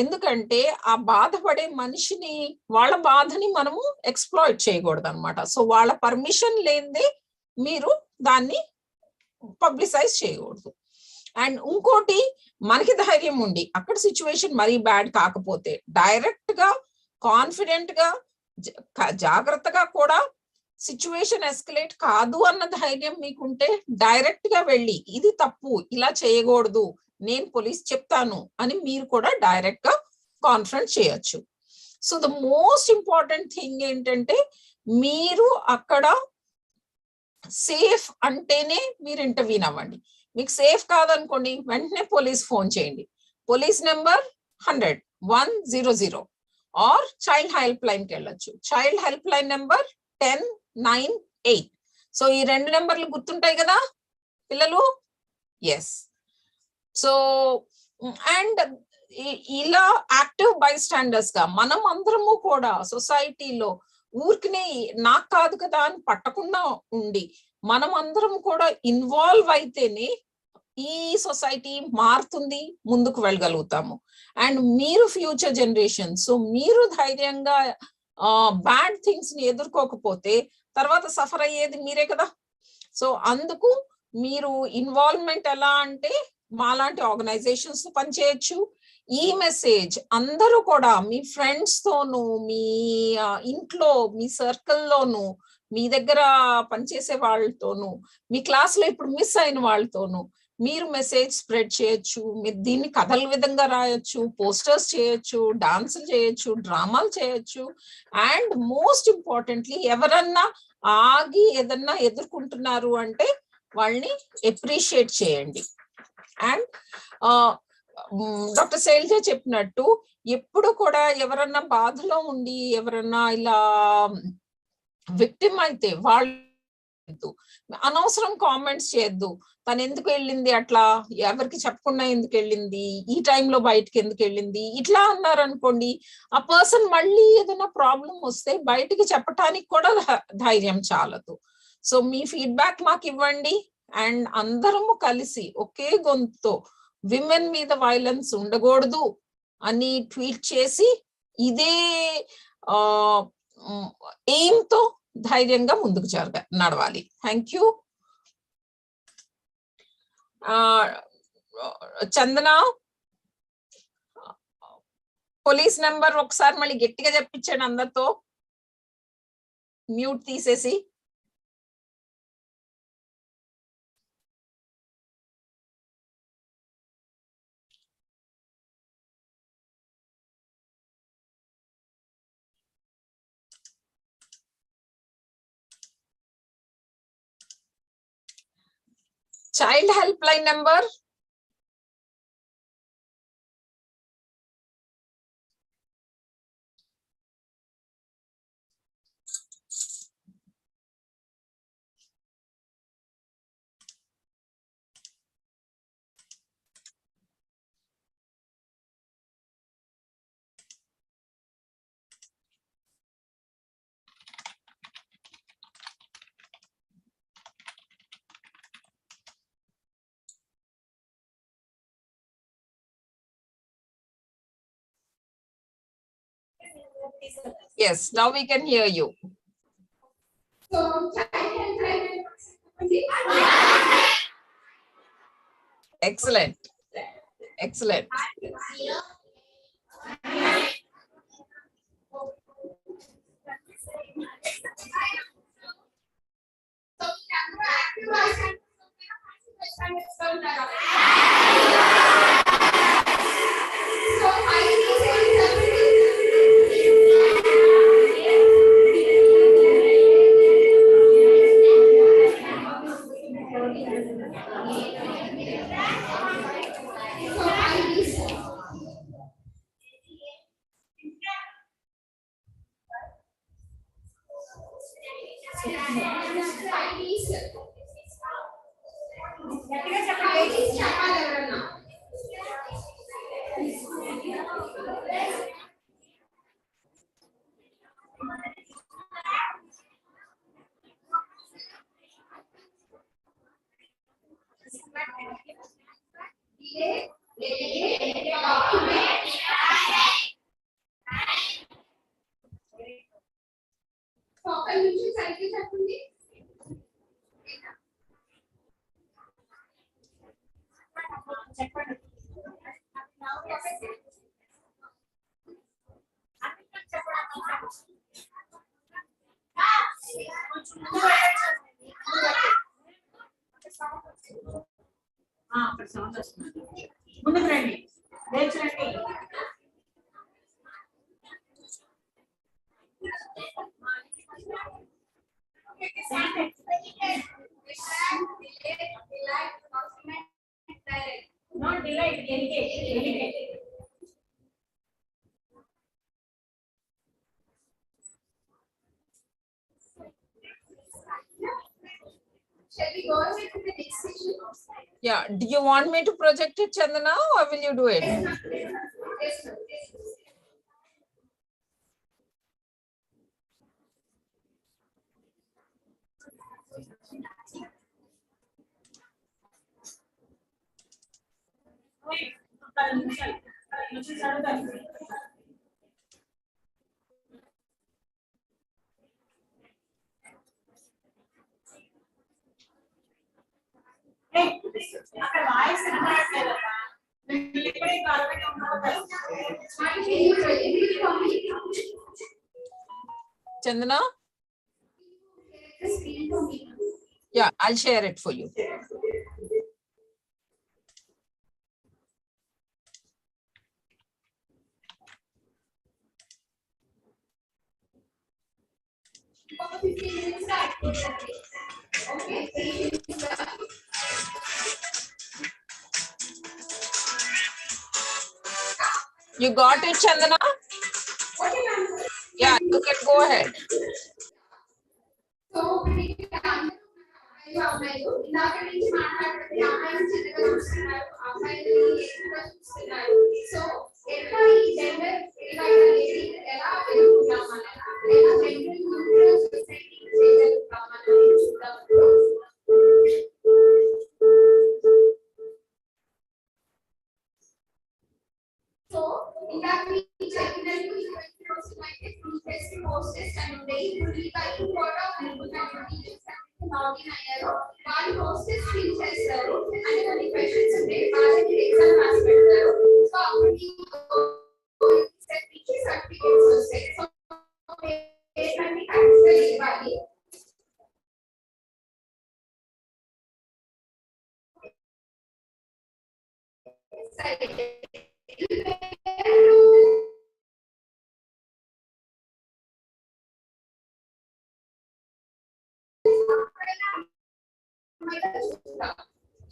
Speaker 3: ఎందుకంటే ఆ బాధపడే మనిషిని, వాళ్ళ బాధని మనము ఎక్స్ప్లాయిట్ చేయకూడదు అనమాట. సో వాళ్ళ పర్మిషన్ లేనిదే మీరు దాన్ని పబ్లిసైజ్ చేయకూడదు. అండ్ ఇంకోటి, మనకి ధైర్యం ఉండి అక్కడ సిచ్యువేషన్ మరీ బ్యాడ్ కాకపోతే డైరెక్ట్ గా కాన్ఫిడెంట్ గా జాగ్రత్తగా కూడా సిచ్యువేషన్ ఎస్కలేట్ కాదు అన్న ధైర్యం మీకుంటే డైరెక్ట్ గా వెళ్ళి ఇది తప్పు, ఇలా చేయకూడదు, నేను పోలీస్ చెప్తాను అని మీరు కూడా డైరెక్ట్ గా కాన్ఫరెన్స్ చేయొచ్చు. So the most important thing ఏంటంటే, మీరు అక్కడ సేఫ్ అంటేనే మీరు ఇంటర్వ్యూన్ అవ్వండి. మీకు సేఫ్ కాదనుకోండి, వెంటనే పోలీస్ ఫోన్ చేయండి. Police number 100 or child helpline కి వెళ్ళొచ్చు. Child helpline number 1098. So ఈ 2 నెంబర్లు గుర్తుంటాయి కదా పిల్లలు? ఎస్. సో అండ్ ఇలా యాక్టివ్ బై స్టాండర్స్ గా మనం అందరము కూడా సొసైటీలో ఊరికినే నాకు కాదు కదా అని పట్టకుండా ఉండి మనం అందరం కూడా ఇన్వాల్వ్ అయితేనే ఈ సొసైటీ మారుతుంది, ముందుకు వెళ్ళగలుగుతాము. అండ్ మీరు ఫ్యూచర్ జనరేషన్, సో మీరు ధైర్యంగా బ్యాడ్ థింగ్స్ ని ఎదుర్కోకపోతే తర్వాత సఫర్ అయ్యేది మీరే కదా. సో అందుకు మీరు ఇన్వాల్వ్మెంట్ ఎలా అంటే, మాలాంటి ఆర్గనైజేషన్స్ తో పనిచేయచ్చు. ఈ మెసేజ్ అందరూ కూడా మీ ఫ్రెండ్స్ తోనూ, మీ ఇంట్లో, మీ సర్కిల్లోనూ, మీ దగ్గర పనిచేసే వాళ్ళతోనూ, మీ క్లాస్ లో ఇప్పుడు మిస్ అయిన వాళ్ళతోనూ మీరు మెసేజ్ స్ప్రెడ్ చేయొచ్చు. మీరు దీన్ని కథల విధంగా రాయొచ్చు, పోస్టర్స్ చేయొచ్చు, డాన్సులు చేయొచ్చు, డ్రామాలు చేయొచ్చు. అండ్ మోస్ట్ ఇంపార్టెంట్లీ ఎవరన్నా ఆగి ఏదన్నా ఎదుర్కొంటున్నారు అంటే వాళ్ళని అప్రిషియేట్ చేయండి. అండ్ డాక్టర్ శైలజ చెప్పినట్టు ఎప్పుడు కూడా ఎవరన్నా బాధలో ఉండి ఎవరన్నా ఇలా విక్టిమ్ అయితే వాళ్ళు అనవసరం కామెంట్స్ చేయొద్దు. తను ఎందుకు వెళ్ళింది అట్లా, ఎవరికి చెప్పకుండా ఎందుకు వెళ్ళింది, ఈ టైంలో బయటకి ఎందుకు వెళ్ళింది, ఇట్లా అన్నారు అనుకోండి, ఆ పర్సన్ మళ్ళీ ఏదైనా ప్రాబ్లం వస్తే బయటికి చెప్పటానికి కూడా ధైర్యం చాలదు. సో మీ ఫీడ్బ్యాక్ మాకు ఇవ్వండి. అండ్ అందరము కలిసి ఒకే గొంతుతో విమెన్ మీద వైలెన్స్ ఉండకూడదు అని ట్వీట్ చేసి ఇదే ఎయిమ్ తో ధైర్యంగా ముందుకు నడవాలి. Thank you. Chandana, police number ఒకసారి మళ్ళీ గట్టిగా చెప్పించండి అందరితో, మ్యూట్ తీసేసి. Child helpline number Yes, now we can hear you.
Speaker 4: So child health
Speaker 3: Excellent. Excellent.
Speaker 1: అక్కడ సౌండ్ వస్తుంది. ముందుకు రండి, లేచి రండి. Not delight, delegate.
Speaker 4: Shall we go ahead to the next section?
Speaker 3: Yeah, do you want me to project it, Chandana, or will you do it?
Speaker 4: Yes, ma'am. Yes, ma'am.
Speaker 1: అక్కడ voice వినపడట్లేదమ్మా. ఇక్కడే government ఉన్నావు.
Speaker 3: Chandana? Yeah, I'll share it for you. You got it, Chandana? Yeah, you can go ahead.
Speaker 4: So, ఇందాక నుంచి మాట్లాడుతుంది అమ్మాయిని చిన్నగా చూస్తున్నారు, అమ్మాయిని ఎక్కువగా చూస్తున్నారు. సో ఎట్లా ఈ జెండర్ ఎలా ఎదుర్కొంటాం మనం, ఎలా జెండర్ సొసైటీ చేయగలుగుతాం మనం చూద్దాం. సో ఇందాక చెప్పినట్టు అయితే టెస్ట్ హోస్టెస్ అని ఉంటాయి. ఇప్పుడు కూడా లాగిన్ అయ్యారు, వాళ్ళు హోస్టెస్ ఫిల్ చేస్తారు అని కొన్ని క్వశ్చన్స్ ఉంటాయి, వాళ్ళకి ఎగ్జామ్ రాసి పెడతారు. సో అప్పుడు సర్టిఫికేట్స్ వస్తాయి. సో ఏంటంటే కరెక్ట్గా ఇవ్వాలి. సరే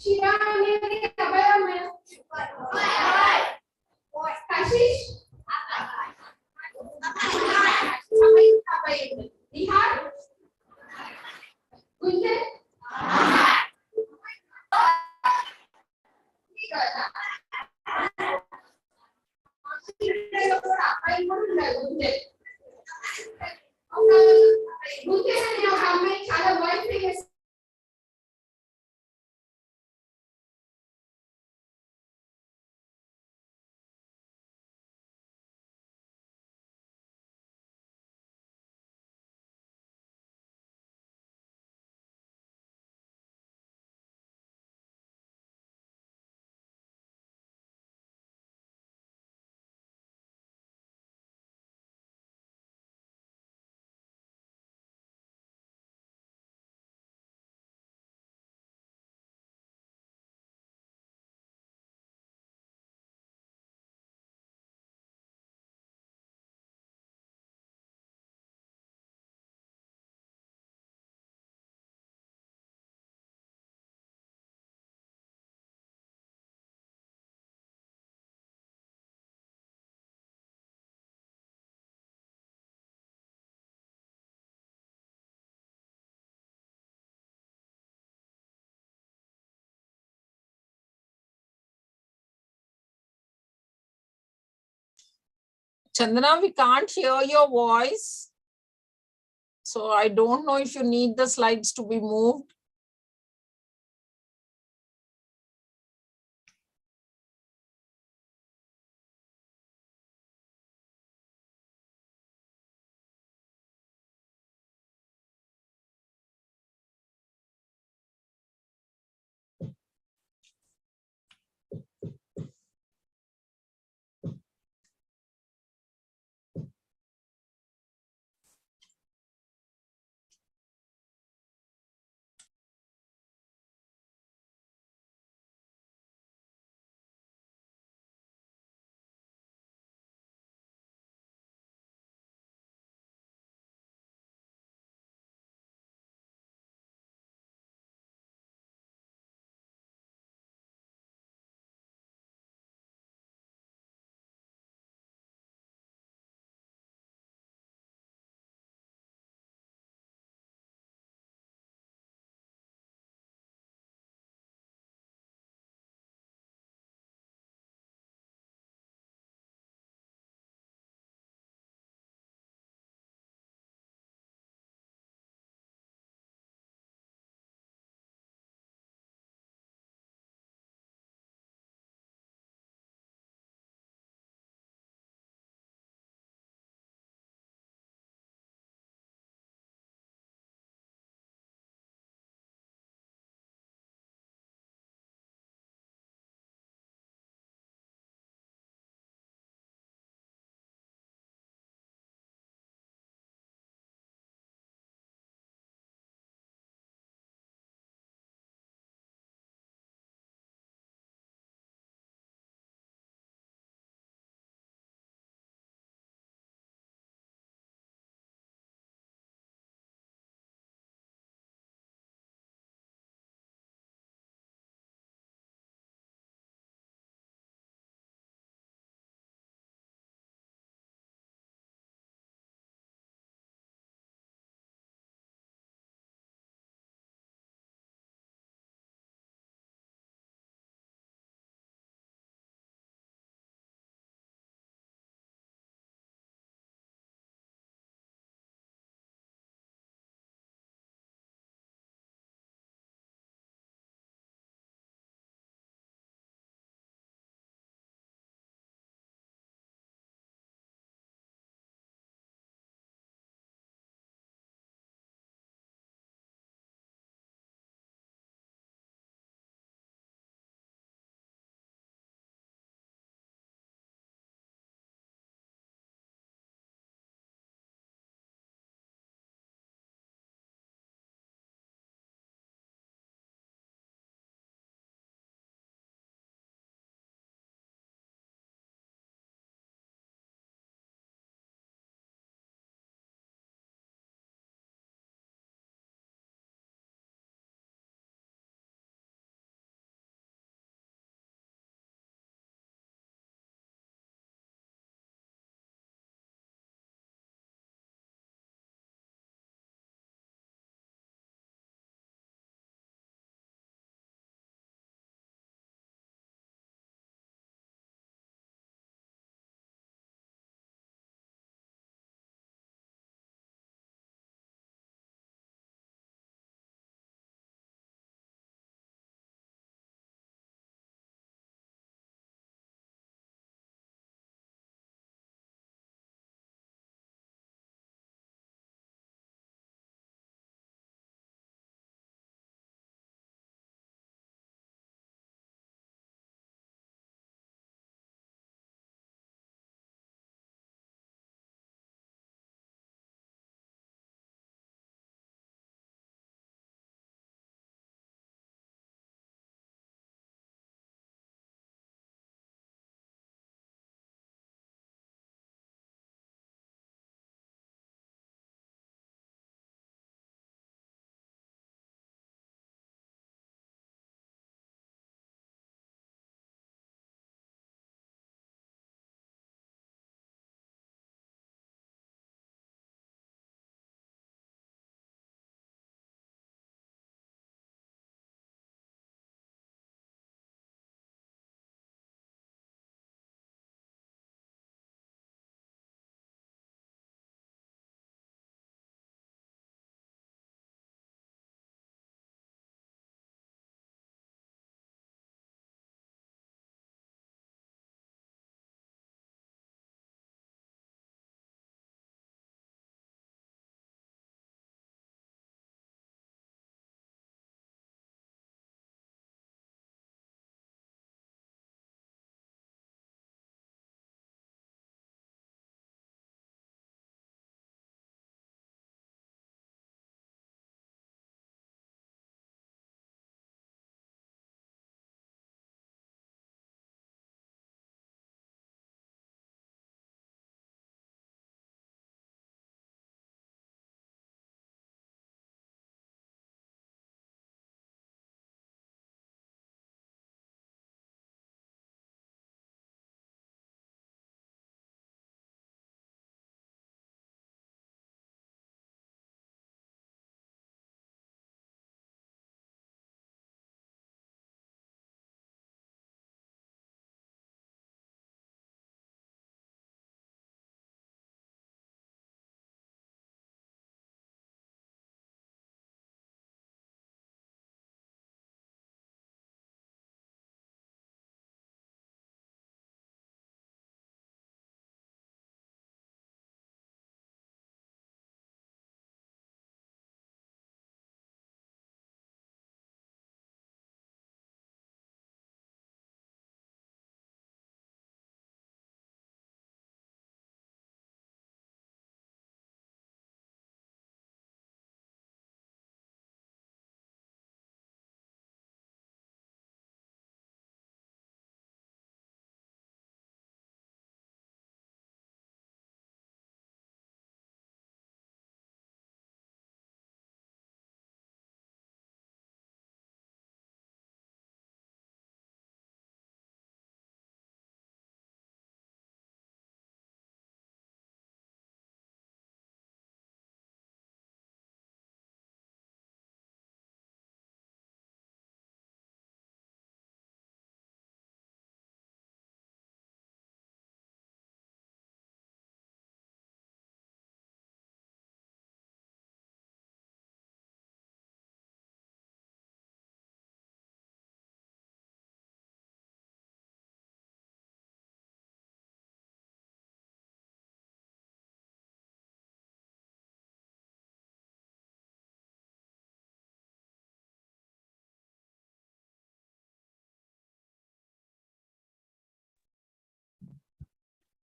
Speaker 4: శివ అనేది అబ్బాయి అమ్మాయి, కశిష్ అబ్బాయి అబ్బాయి, నిహార్ గుంజన్ అబ్బాయి కూడా ఉన్నారు. గుంజన్ గుంజన్ అనే ఒక అమ్మాయి చాలా bye
Speaker 3: Chandana, we can't hear your voice. So I don't know if you need the slides to be moved.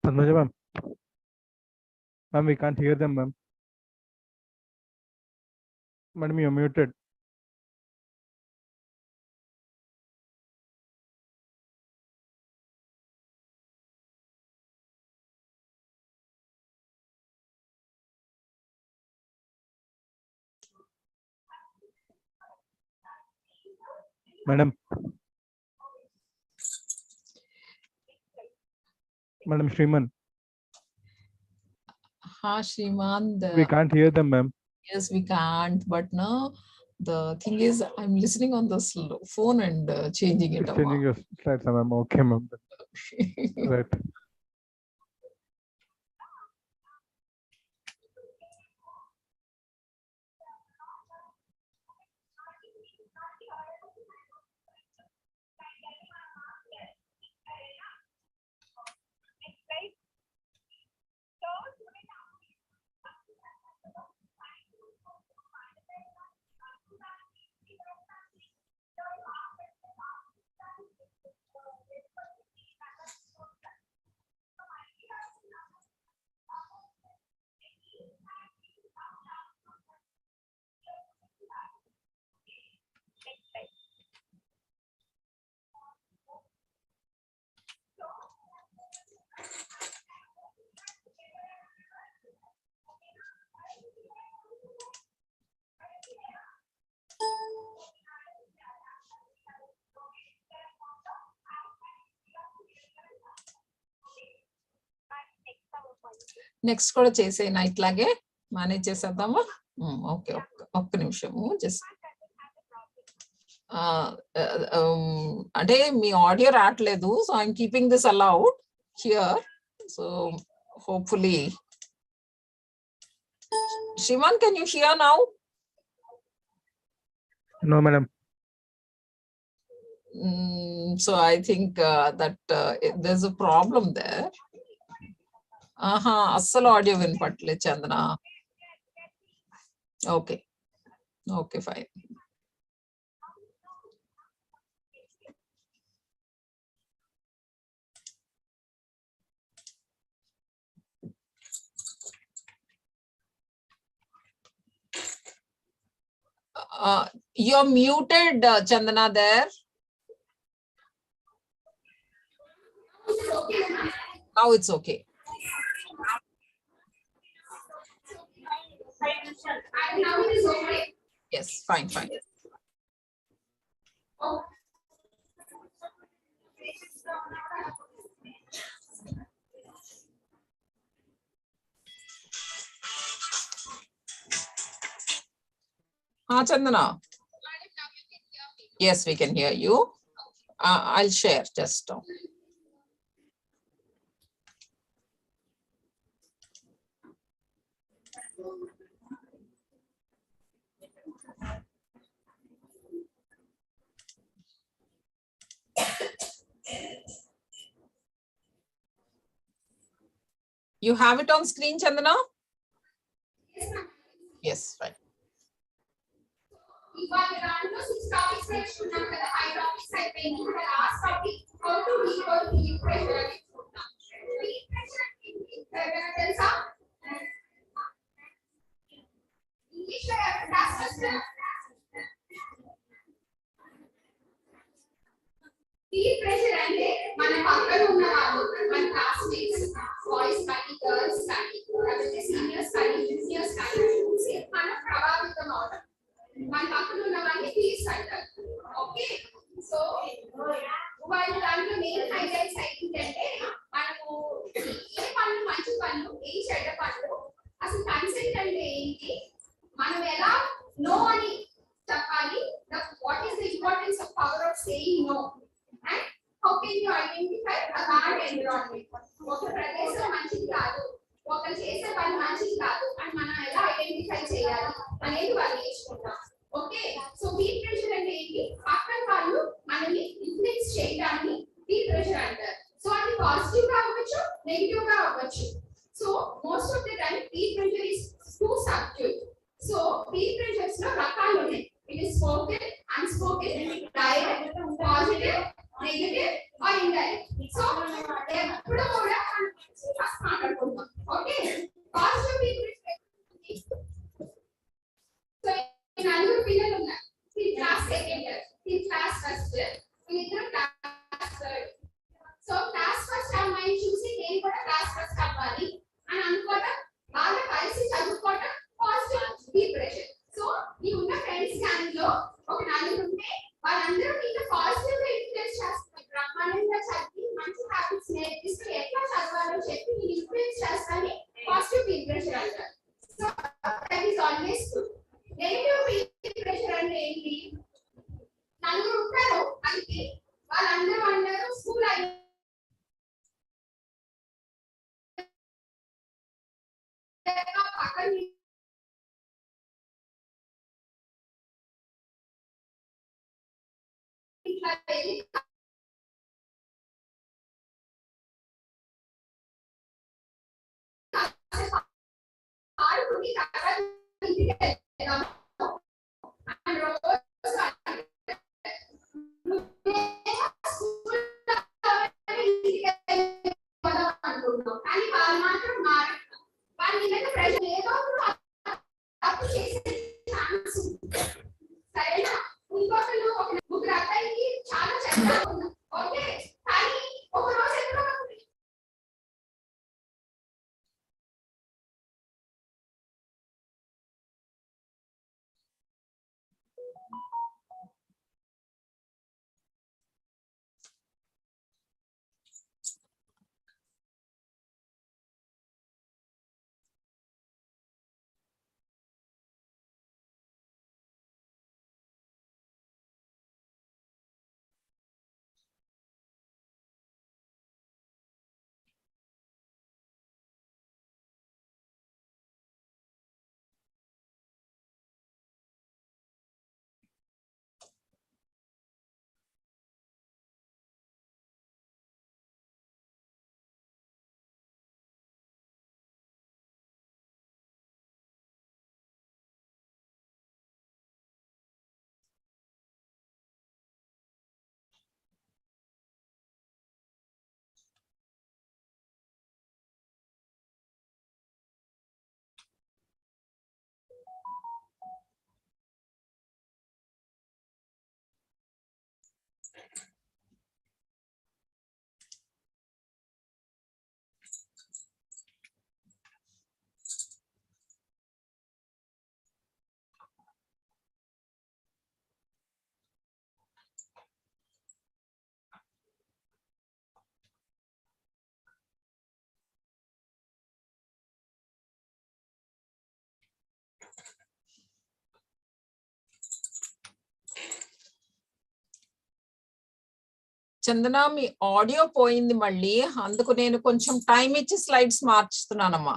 Speaker 9: Padmaja ma'am. Ma'am, we can't hear them, ma'am. Madam, you're muted. Madam. Madam Shriman.
Speaker 3: Shriman.
Speaker 9: We can't hear them, ma'am.
Speaker 3: Yes, we can't. But no, the thing is, I'm listening on the phone and changing it.
Speaker 9: Changing your slides, ma'am. Okay, ma'am. Right.
Speaker 3: Next కూడా చేసేనా ఇట్లాగే manage చేసేద్దామా? Okay, ఒక్క నిమిషము. Just అంటే మీ audio రావట్లేదు, so I'm keeping this allowed here. So hopefully Shriman, can you hear now?
Speaker 9: No, madam.
Speaker 3: So I think that there's a problem there. అస్సలు audio వినపట్లేదు Chandana. Okay, okay, fine. You're muted, Chandana, there. Now it's okay.
Speaker 4: Now it is okay.
Speaker 3: Yes, fine, fine. Chandana. Yes, we can hear you. I'll share just now. You have it on screen, Chandana? Yes, fine.
Speaker 4: ఇవాళ దాంట్లో 6 topics నేర్చుకున్నాం కదా. 5 topics అయిపోయింది. ఇంకా last topic how to decode heat pressure అని చూద్దాం. Heat pressure అంటే తెలుసా? ఇంగ్లీష్ లో క్లాస్ వస్తుందా? హీట్ ప్రెషర్ అంటే మన పక్కన ఉన్న వాళ్ళు, మన క్లాస్మేట్స్, బాయ్స్ కానీ గర్ల్స్ కానీ, లేకపోతే సీనియర్స్ కానీ జూనియర్స్ కానీ చూసి మనం ప్రభావితం అవుతాం. మన పక్కన ఉన్న వాళ్ళని హీట్స్ అంటారు. ఓకే, సో వాళ్ళ దాంట్లో మెయిన్ హైలైట్స్ ఏంటంటే మనము ఏ పనులు మంచి పనులు, ఏ చెడ్డ పనులు, అసలు కన్సెంట్ అంటే ఏంటి, మనం ఎలా నో అని చెప్పాలి, what is the importance of power of saying no, and how can you identify a bad environment. ఒక ప్రదేశం మంచిది కాదు, ఒకరు చేసే పని మంచిది కాదు అని మనం ఎలా ఐడెంటిఫై చేయాలి అనేది వాళ్ళు నేర్చుకుంటాం. ఓకే, సో హీట్ ప్రెషర్ అంటే ఏంటి, పక్కన వాళ్ళు మనల్ని ఇన్ఫ్లుయెన్స్ చేయడాన్ని హీట్ ప్రెషర్ అంటారు. సో అది పాజిటివ్ గా అవ్వచ్చు, నెగిటివ్ గా అవ్వచ్చు. So most of the time heat pressure is to subject. So heat pressures లో రకాలు ఉన్నాయి. It is spoken, unspoken, direct, positive, negative or indirect. So ఎప్పుడు కూడా వెళ్ళి ఆడుకుని తర్వాత ఇంటికి వెళ్దాము. అండ్ రోజు అనుకుంటున్నాం కానీ వాళ్ళు మాత్రం మారరు. వాళ్ళ మీద ప్రెషర్ ఏదో తప్పు చేసే ఛాన్స్ ఉంది. సరేనా? ఇంకొకరు ఒక ముగ్గురు అబ్బాయికి చాలా చెడ్డగా ఉన్నారు. ఓకే, కానీ ఒక రోజు ఎక్కడో
Speaker 3: చందన మీ ఆడియో పోయింది మళ్ళీ, అందుకు నేను కొంచెం టైం ఇచ్చి స్లైడ్స్ మార్చుతున్నానమ్మా.